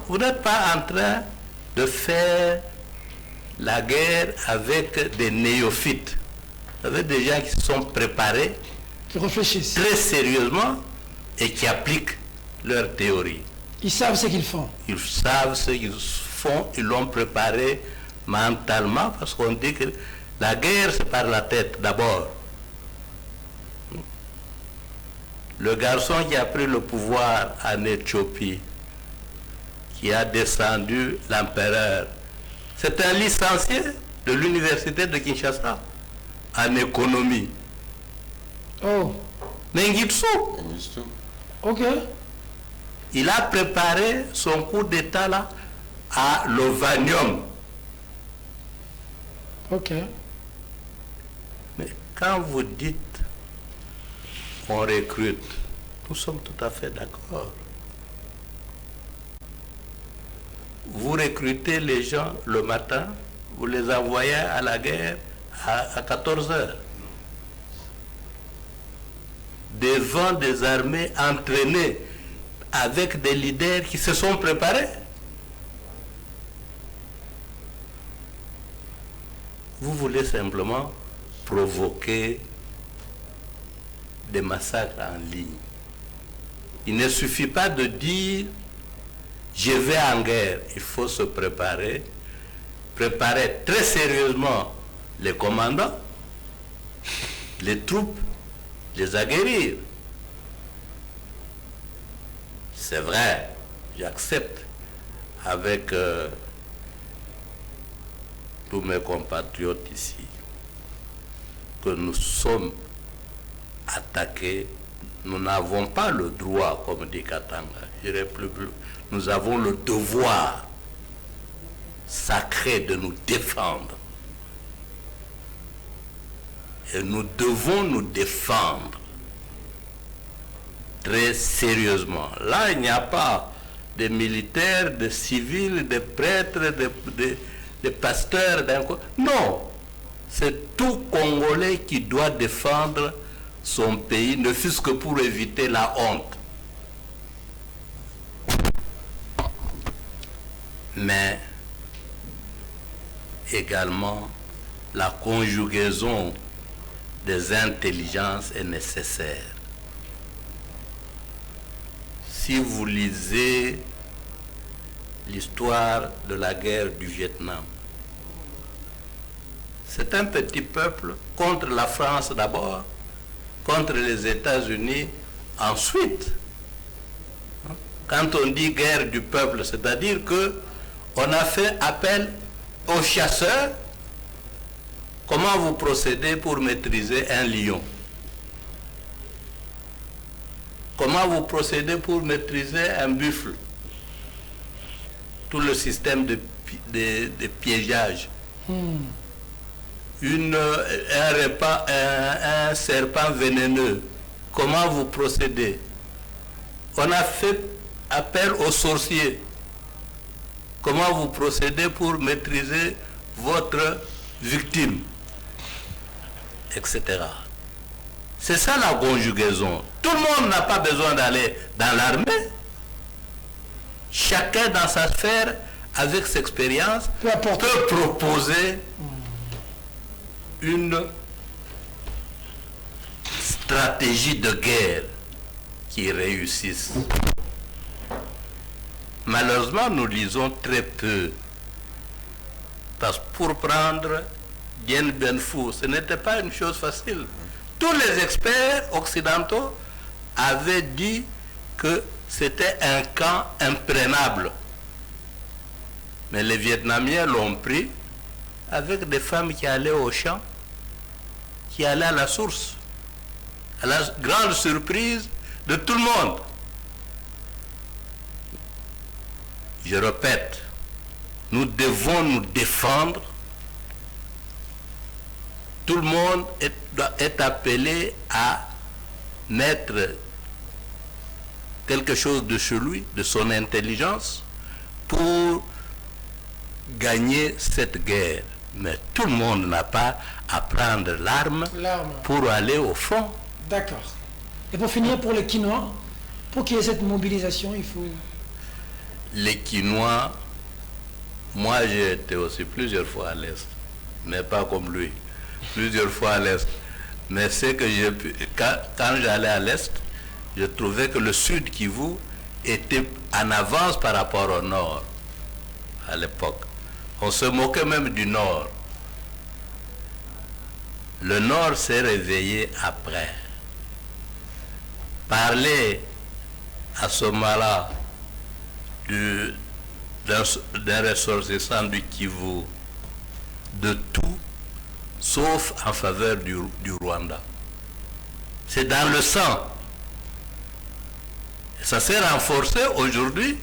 Vous n'êtes pas en train de faire la guerre avec des néophytes, avec des gens qui se sont préparés, Qui réfléchissent. très sérieusement et qui appliquent leur théorie. Ils savent ce qu'ils font. Ils savent ce qu'ils font, ils l'ont préparé mentalement parce qu'on dit que la guerre c'est par la tête d'abord. Le garçon qui a pris le pouvoir en Éthiopie, qui a descendu l'empereur, c'est un licencié de l'université de Kinshasa en économie. Oh. Mengistu. Ok. Il a préparé son coup d'État là à Lovanium. Ok. Mais quand vous dites on recrute, nous sommes tout à fait d'accord. Vous recrutez les gens le matin, vous les envoyez à la guerre à 14 heures. Devant des armées entraînées avec des leaders qui se sont préparés. Vous voulez simplement provoquer des massacres en ligne. Il ne suffit pas de dire je vais en guerre. Il faut se préparer, préparer très sérieusement les commandants, les troupes, les aguerrir. C'est vrai, j'accepte avec tous mes compatriotes ici que nous sommes attaqués. Nous n'avons pas le droit, comme dit Katanga, nous avons le devoir sacré de nous défendre. Et nous devons nous défendre très sérieusement. Là, il n'y a pas de militaires, de civils, de prêtres, de pasteurs. Non, c'est tout Congolais qui doit défendre son pays, ne fût-ce que pour éviter la honte. Mais également, la conjugaison des intelligences est nécessaire. Si vous lisez l'histoire de la guerre du Vietnam, c'est un petit peuple contre la France d'abord, contre les États-Unis ensuite. Quand on dit guerre du peuple, c'est-à-dire que on a fait appel aux chasseurs. Comment vous procédez pour maîtriser un lion? Comment vous procédez pour maîtriser un buffle? Tout le système de piégeage. Un serpent vénéneux. Comment vous procédez? On a fait appel aux sorciers. Comment vous procédez pour maîtriser votre victime, etc. C'est ça la conjugaison. Tout le monde n'a pas besoin d'aller dans l'armée. Chacun dans sa sphère avec cette expérience, peut proposer une stratégie de guerre qui réussisse. Malheureusement, nous lisons très peu. Parce que pour prendre Dien Bien Phu, ce n'était pas une chose facile. Tous les experts occidentaux avaient dit que c'était un camp imprenable. Mais les Vietnamiens l'ont pris avec des femmes qui allaient au champ, qui allaient à la source, à la grande surprise de tout le monde. Je répète, nous devons nous défendre. Tout le monde est appelé à mettre quelque chose de chez lui, de son intelligence, pour gagner cette guerre. Mais tout le monde n'a pas à prendre l'arme pour aller au front. D'accord. Et pour finir, pour les Quinois, pour qu'il y ait cette mobilisation, il faut... Les Quinois, moi j'ai été aussi plusieurs fois à l'Est, mais pas comme lui. Plusieurs fois à l'Est. Mais c'est que quand j'allais à l'Est, je trouvais que le Sud Kivu était en avance par rapport au Nord à l'époque. On se moquait même du Nord. Le Nord s'est réveillé après. Parler à ce moment-là d'un ressortissant du Kivu de tout, sauf en faveur du Rwanda. C'est dans le sang. Ça s'est renforcé aujourd'hui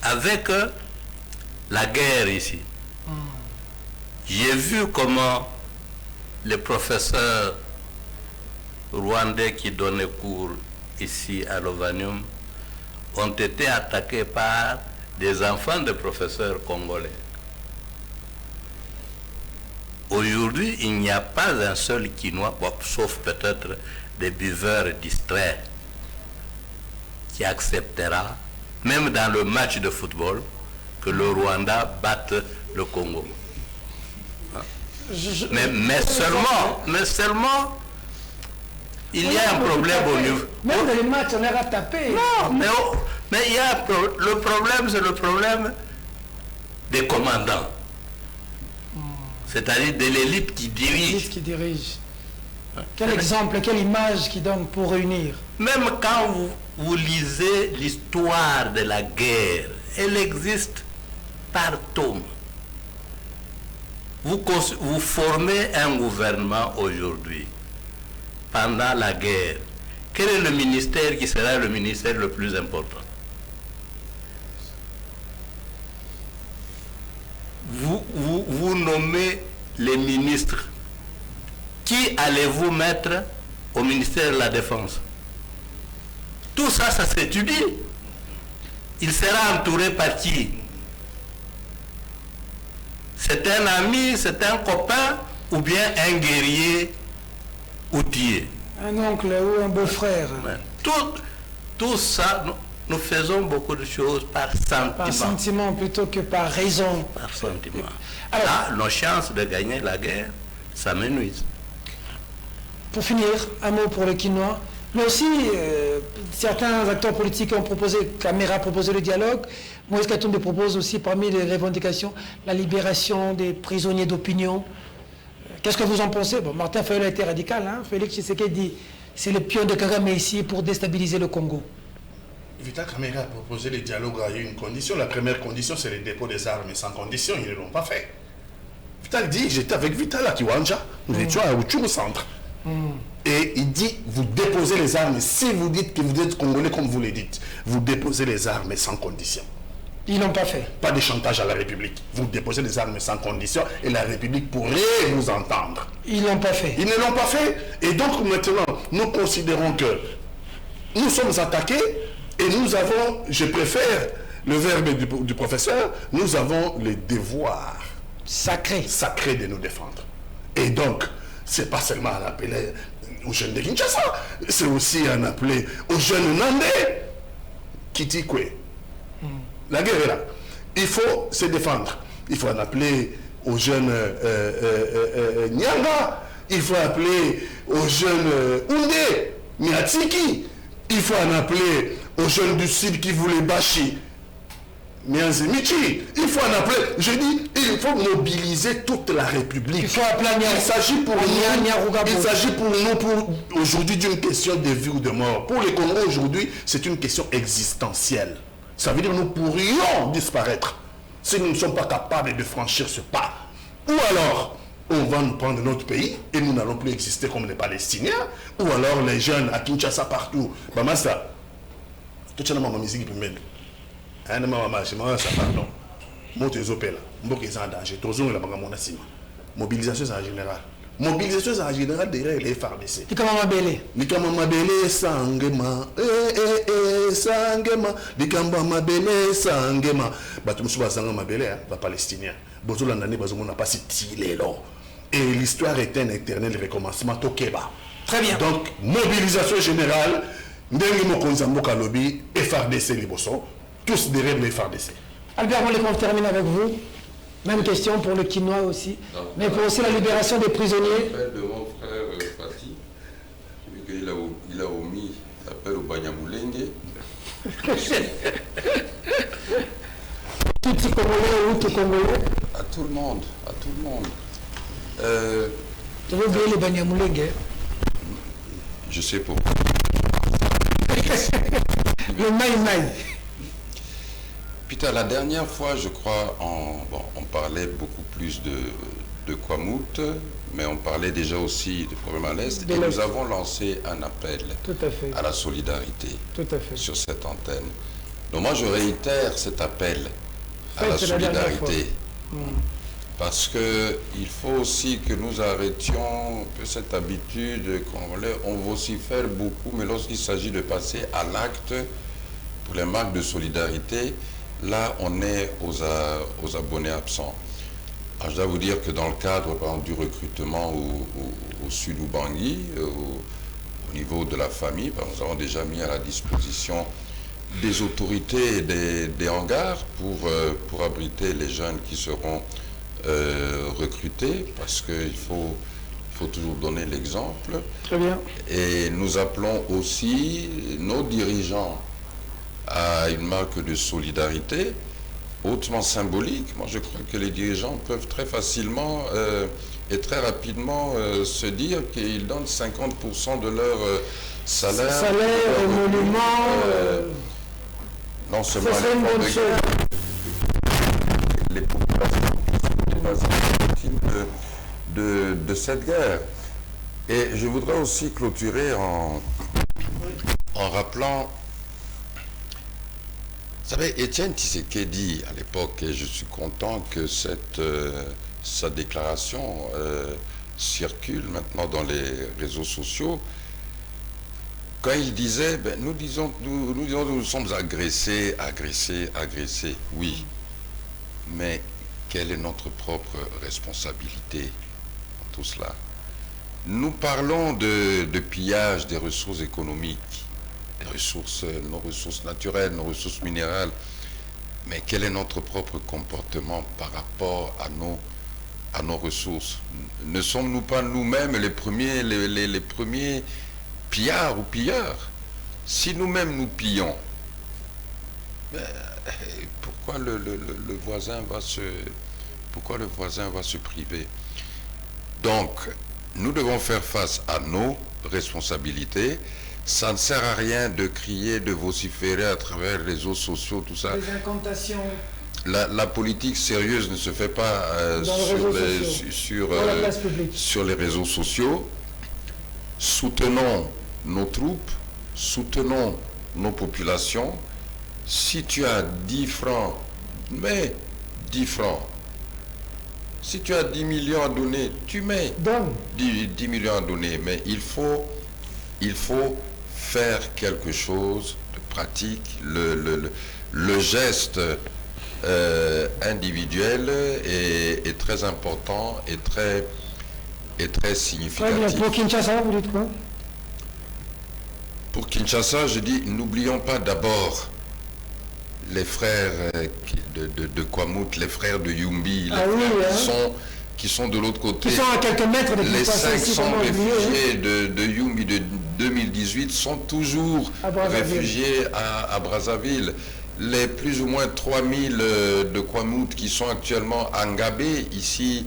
avec la guerre ici. J'ai vu comment les professeurs rwandais qui donnaient cours ici à l'Ovanium ont été attaqués par des enfants de professeurs congolais. Aujourd'hui, il n'y a pas un seul Quinois, sauf peut-être des buveurs distraits, qui acceptera, même dans le match de football, que le Rwanda batte le Congo. Mais seulement, il y a un problème au niveau... Même dans les matchs, on est rattrapé. Non, mais il y a le problème, c'est le problème des commandants. C'est-à-dire de l'élite qui dirige. Quel exemple, quelle image qui donne pour réunir? Même quand vous lisez l'histoire de la guerre, elle existe par tome. Vous formez un gouvernement aujourd'hui, pendant la guerre. Quel est le ministère qui sera le ministère le plus important? Vous nommez les ministres. Qui allez-vous mettre au ministère de la Défense? Tout ça, ça s'étudie. Il sera entouré par qui? C'est un ami, c'est un copain, ou bien un guerrier outillé? Un oncle ou un beau-frère. Tout ça, nous faisons beaucoup de choses par sentiment. Par sentiment plutôt que par raison. Par sentiment. Alors, là, nos chances de gagner la guerre, ça m'ennuise. Pour finir, un mot pour le Quinois. Mais aussi, certains acteurs politiques ont proposé, Camera a proposé le dialogue. Moïse Katumbi propose aussi, parmi les revendications, la libération des prisonniers d'opinion. Qu'est-ce que vous en pensez? Bon, Martin Fayulu a été radical. Hein? Félix Tshisekedi dit c'est le pion de Kagame ici pour déstabiliser le Congo. Vital Kamerhe a proposé le dialogue à une condition. La première condition, c'est le dépôt des armes sans condition. Ils ne l'ont pas fait. Vital dit, j'étais avec Vital à Kiwanja. Nous étions à Utshuru Centre. Et il dit, vous déposez les armes. Si vous dites que vous êtes Congolais comme vous le dites, vous déposez les armes sans condition. Ils n'ont pas fait. Pas de chantage à la République. Vous déposez les armes sans condition et la République pourrait vous entendre. Ils ne l'ont pas fait. Ils ne l'ont pas fait. Et donc maintenant, nous considérons que nous sommes attaqués et nous avons, je préfère le verbe du professeur, nous avons le devoir sacré de nous défendre. Et donc, c'est pas seulement un appel aux jeunes de Kinshasa, c'est aussi un appel aux jeunes Nandais. Kitikwe. La guerre est là. il faut se défendre. Il faut en appeler aux jeunes Nyanga, il faut appeler aux jeunes Oundé, Miatiki, il faut en appeler aux jeunes du Sud qui voulaient Bachi, Mianzemichi, il faut en appeler, je dis, il faut mobiliser toute la République. Il faut appeler Il s'agit pour nous, pour aujourd'hui d'une question de vie ou de mort. Pour les Congos aujourd'hui, c'est une question existentielle. Ça veut dire que nous pourrions disparaître si nous ne sommes pas capables de franchir ce pas. Ou alors, on va nous prendre notre pays et nous n'allons plus exister comme les Palestiniens. Ou alors les jeunes à Kinshasa partout. Bamasa, tout ça, ma musique peut m'aider. Un de ma ça pardon. Moi, tu es au père. Moi, tu es en danger. Tu es en danger. Mobilisation en général. Mobilisation en général derrière les FARDC. Tu comment m'abeler? Ni kama mabele sangema. Sangema. Ni kama mabele sangema. Batu musuba sanga mabele ba palestinien. Bozola nani bazo mona pas stylé là. Et l'histoire est un éternel recommencement Tokeba. Très bien. Donc mobilisation générale ndenge mokonza mboka lobby FARDC liboso. Tous derrière les FARDC. Albert, on termine avec vous. Même question pour le quinoa aussi. Non, mais pour aussi la libération des prisonniers. L'appel de mon frère Fati, il a omis l'appel au Banyamulenge. Tout Congolais ou tout Congolais? À tout le monde, à tout le monde. Tu veux oublier les Banyamulenge? Je sais pourquoi. Le maï-maï. Peter, la dernière fois, je crois, on parlait beaucoup plus de Kwamout, mais on parlait déjà aussi du problème à l'Est. Et nous avons lancé un appel à la solidarité sur cette antenne. Donc moi, je réitère cet appel à la solidarité. Parce qu'il faut aussi que nous arrêtions un peu cette habitude qu'on vocifère beaucoup, mais lorsqu'il s'agit de passer à l'acte pour les marques de solidarité, là, on est aux abonnés absents. Alors, je dois vous dire que dans le cadre, par exemple, du recrutement au Sud Ubangui, au niveau de la famille, nous avons déjà mis à la disposition des autorités et des hangars pour abriter les jeunes qui seront recrutés, parce qu'il faut toujours donner l'exemple. Très bien. Et nous appelons aussi nos dirigeants à une marque de solidarité hautement symbolique. Moi, je crois que les dirigeants peuvent très facilement et très rapidement se dire qu'ils donnent 50% de leur salaire. Salaire, émolument. Non seulement les populations de cette guerre. Et je voudrais aussi clôturer en rappelant. Vous savez, Étienne Tshisekedi, à l'époque, et je suis content que sa déclaration circule maintenant dans les réseaux sociaux, quand il disait, nous sommes agressés, oui, mais quelle est notre propre responsabilité dans tout cela? Nous parlons de pillage des ressources économiques, nos ressources naturelles, nos ressources minérales, mais quel est notre propre comportement par rapport à nos ressources? Ne sommes-nous pas nous-mêmes les premiers pillards ou pilleurs? Si nous-mêmes nous pillons, pourquoi le voisin va se priver? Donc, nous devons faire face à nos responsabilités. Ça ne sert à rien de crier, de vociférer à travers les réseaux sociaux, tout ça. Les incantations. La politique sérieuse ne se fait pas sur les réseaux sociaux. Soutenons nos troupes, soutenons nos populations. Si tu as 10 francs, mets 10 francs. Si tu as 10 millions à donner, tu mets 10 millions à donner. Mais il faut faire quelque chose de pratique. Le geste individuel est très important et très significatif. Très bien. Pour Kinshasa, vous dites quoi? Pour Kinshasa, je dis, n'oublions pas d'abord les frères de Kwamouth, les frères de Yumbi, qui sont de l'autre côté. Qui sont à quelques mètres de les 500 réfugiés de Yumbi de 2018 sont toujours réfugiés à Brazzaville. Les plus ou moins 3000 de Kwamouth qui sont actuellement à Ngabé, ici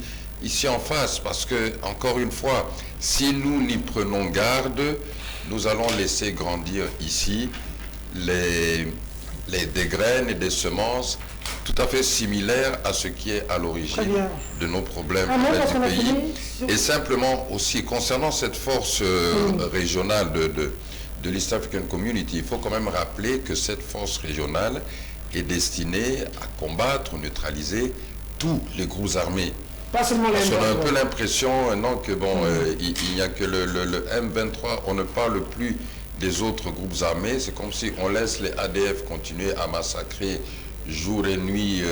en face, parce que, encore une fois, si nous n'y prenons garde, nous allons laisser grandir ici des graines et des semences tout à fait similaires à ce qui est à l'origine de nos problèmes du pays. Et simplement aussi, concernant cette force régionale de l'East African Community, il faut quand même rappeler que cette force régionale est destinée à combattre, neutraliser tous les groupes armés. Pas seulement Parce qu'on a un peu l'impression maintenant que il n'y a que le M23, on ne parle plus des autres groupes armés. C'est comme si on laisse les ADF continuer à massacrer jour et nuit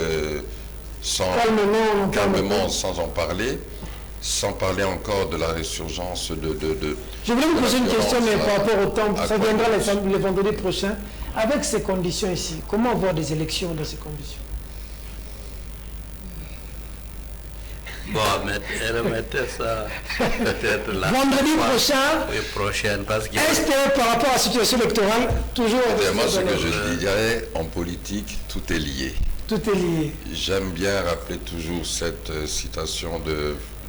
calmement, sans en parler. Sans parler encore de la résurgence de Je voulais vous poser une question, mais par rapport au temps, ça viendra le vendredi prochain. Avec ces conditions ici, comment avoir des élections dans ces conditions? Bon, remettez ça peut-être là. Vendredi prochain, oui, prochaine, parce que... Est-ce que par rapport à la situation électorale, toujours... Moi, ce que je dirais, en politique, tout est lié. Tout est lié. J'aime bien rappeler toujours cette citation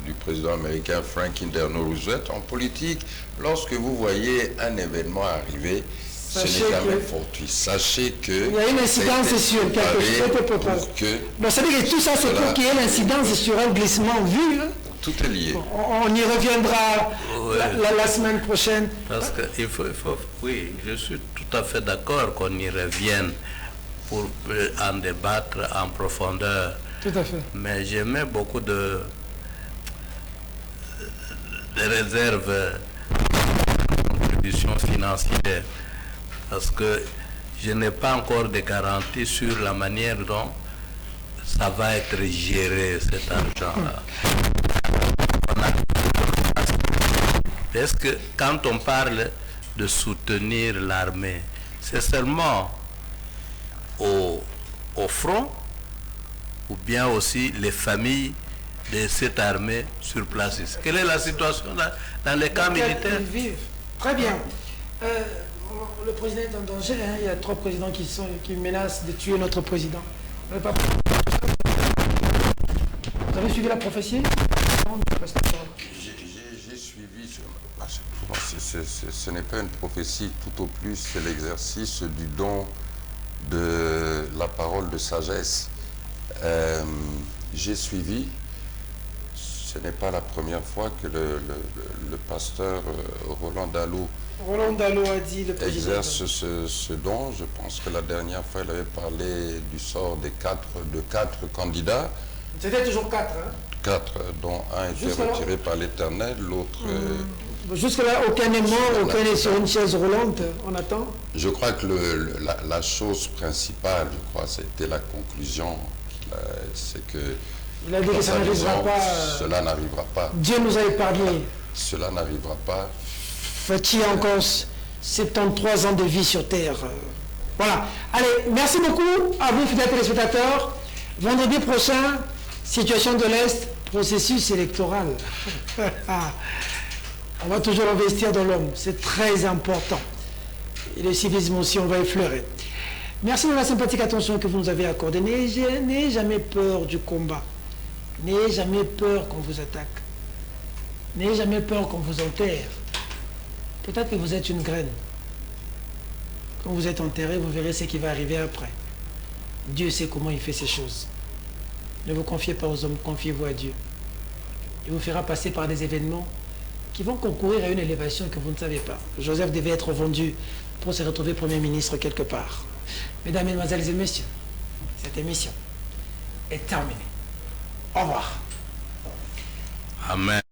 du président américain Franklin Delano Roosevelt. En politique, lorsque vous voyez un événement arriver, ce n'est jamais fortuit. Sachez que... Il y a une incidence sur quelque chose. Donc ça veut dire que tout ça, c'est pour qu'il y ait l'incidence sur un glissement vu. Hein? Tout est lié. On y reviendra la semaine prochaine. Parce qu'il faut... Oui, je suis tout à fait d'accord qu'on y revienne pour en débattre en profondeur. Tout à fait. Mais j'aimais beaucoup de réserves de contribution financière parce que je n'ai pas encore de garantie sur la manière dont ça va être géré, cet argent-là. Parce que quand on parle de soutenir l'armée, c'est seulement au front ou bien aussi les familles de cette armée sur place. Quelle est la situation dans les camps militaires? Très bien. Le président est en danger. Hein. Il y a 3 présidents qui menacent de tuer notre président. Vous avez suivi la prophétie? J'ai suivi. Ce n'est pas une prophétie, tout au plus, c'est l'exercice du don de la parole de sagesse. J'ai suivi. Ce n'est pas la première fois que le pasteur Roland Dallot a dit, le président exerce ce don. Je pense que la dernière fois, il avait parlé du sort de 4 candidats. C'était toujours 4, hein? 4, dont un était retiré par l'Éternel, l'autre... Jusque-là, aucun n'est mort, aucun n'est sur une chaise roulante, on attend. Je crois que la chose principale, c'était la conclusion, c'est que... Il a dit que ça n'arrivera pas. Cela n'arrivera pas. Dieu nous a épargnés. Cela n'arrivera pas. Fait-il encore 73 ans de vie sur Terre. Voilà. Allez, merci beaucoup à vous, fidèles téléspectateurs. Vendredi prochain, situation de l'Est, processus électoral. On va toujours investir dans l'homme. C'est très important. Et le civisme aussi, on va effleurer. Merci de la sympathique attention que vous nous avez accordée. N'ayez jamais peur du combat. N'ayez jamais peur qu'on vous attaque. N'ayez jamais peur qu'on vous enterre. Peut-être que vous êtes une graine. Quand vous êtes enterré, vous verrez ce qui va arriver après. Dieu sait comment il fait ces choses. Ne vous confiez pas aux hommes, confiez-vous à Dieu. Il vous fera passer par des événements qui vont concourir à une élévation que vous ne savez pas. Joseph devait être vendu pour se retrouver Premier ministre quelque part. Mesdames, Mesdemoiselles et Messieurs, cette émission est terminée. Au revoir. Amen.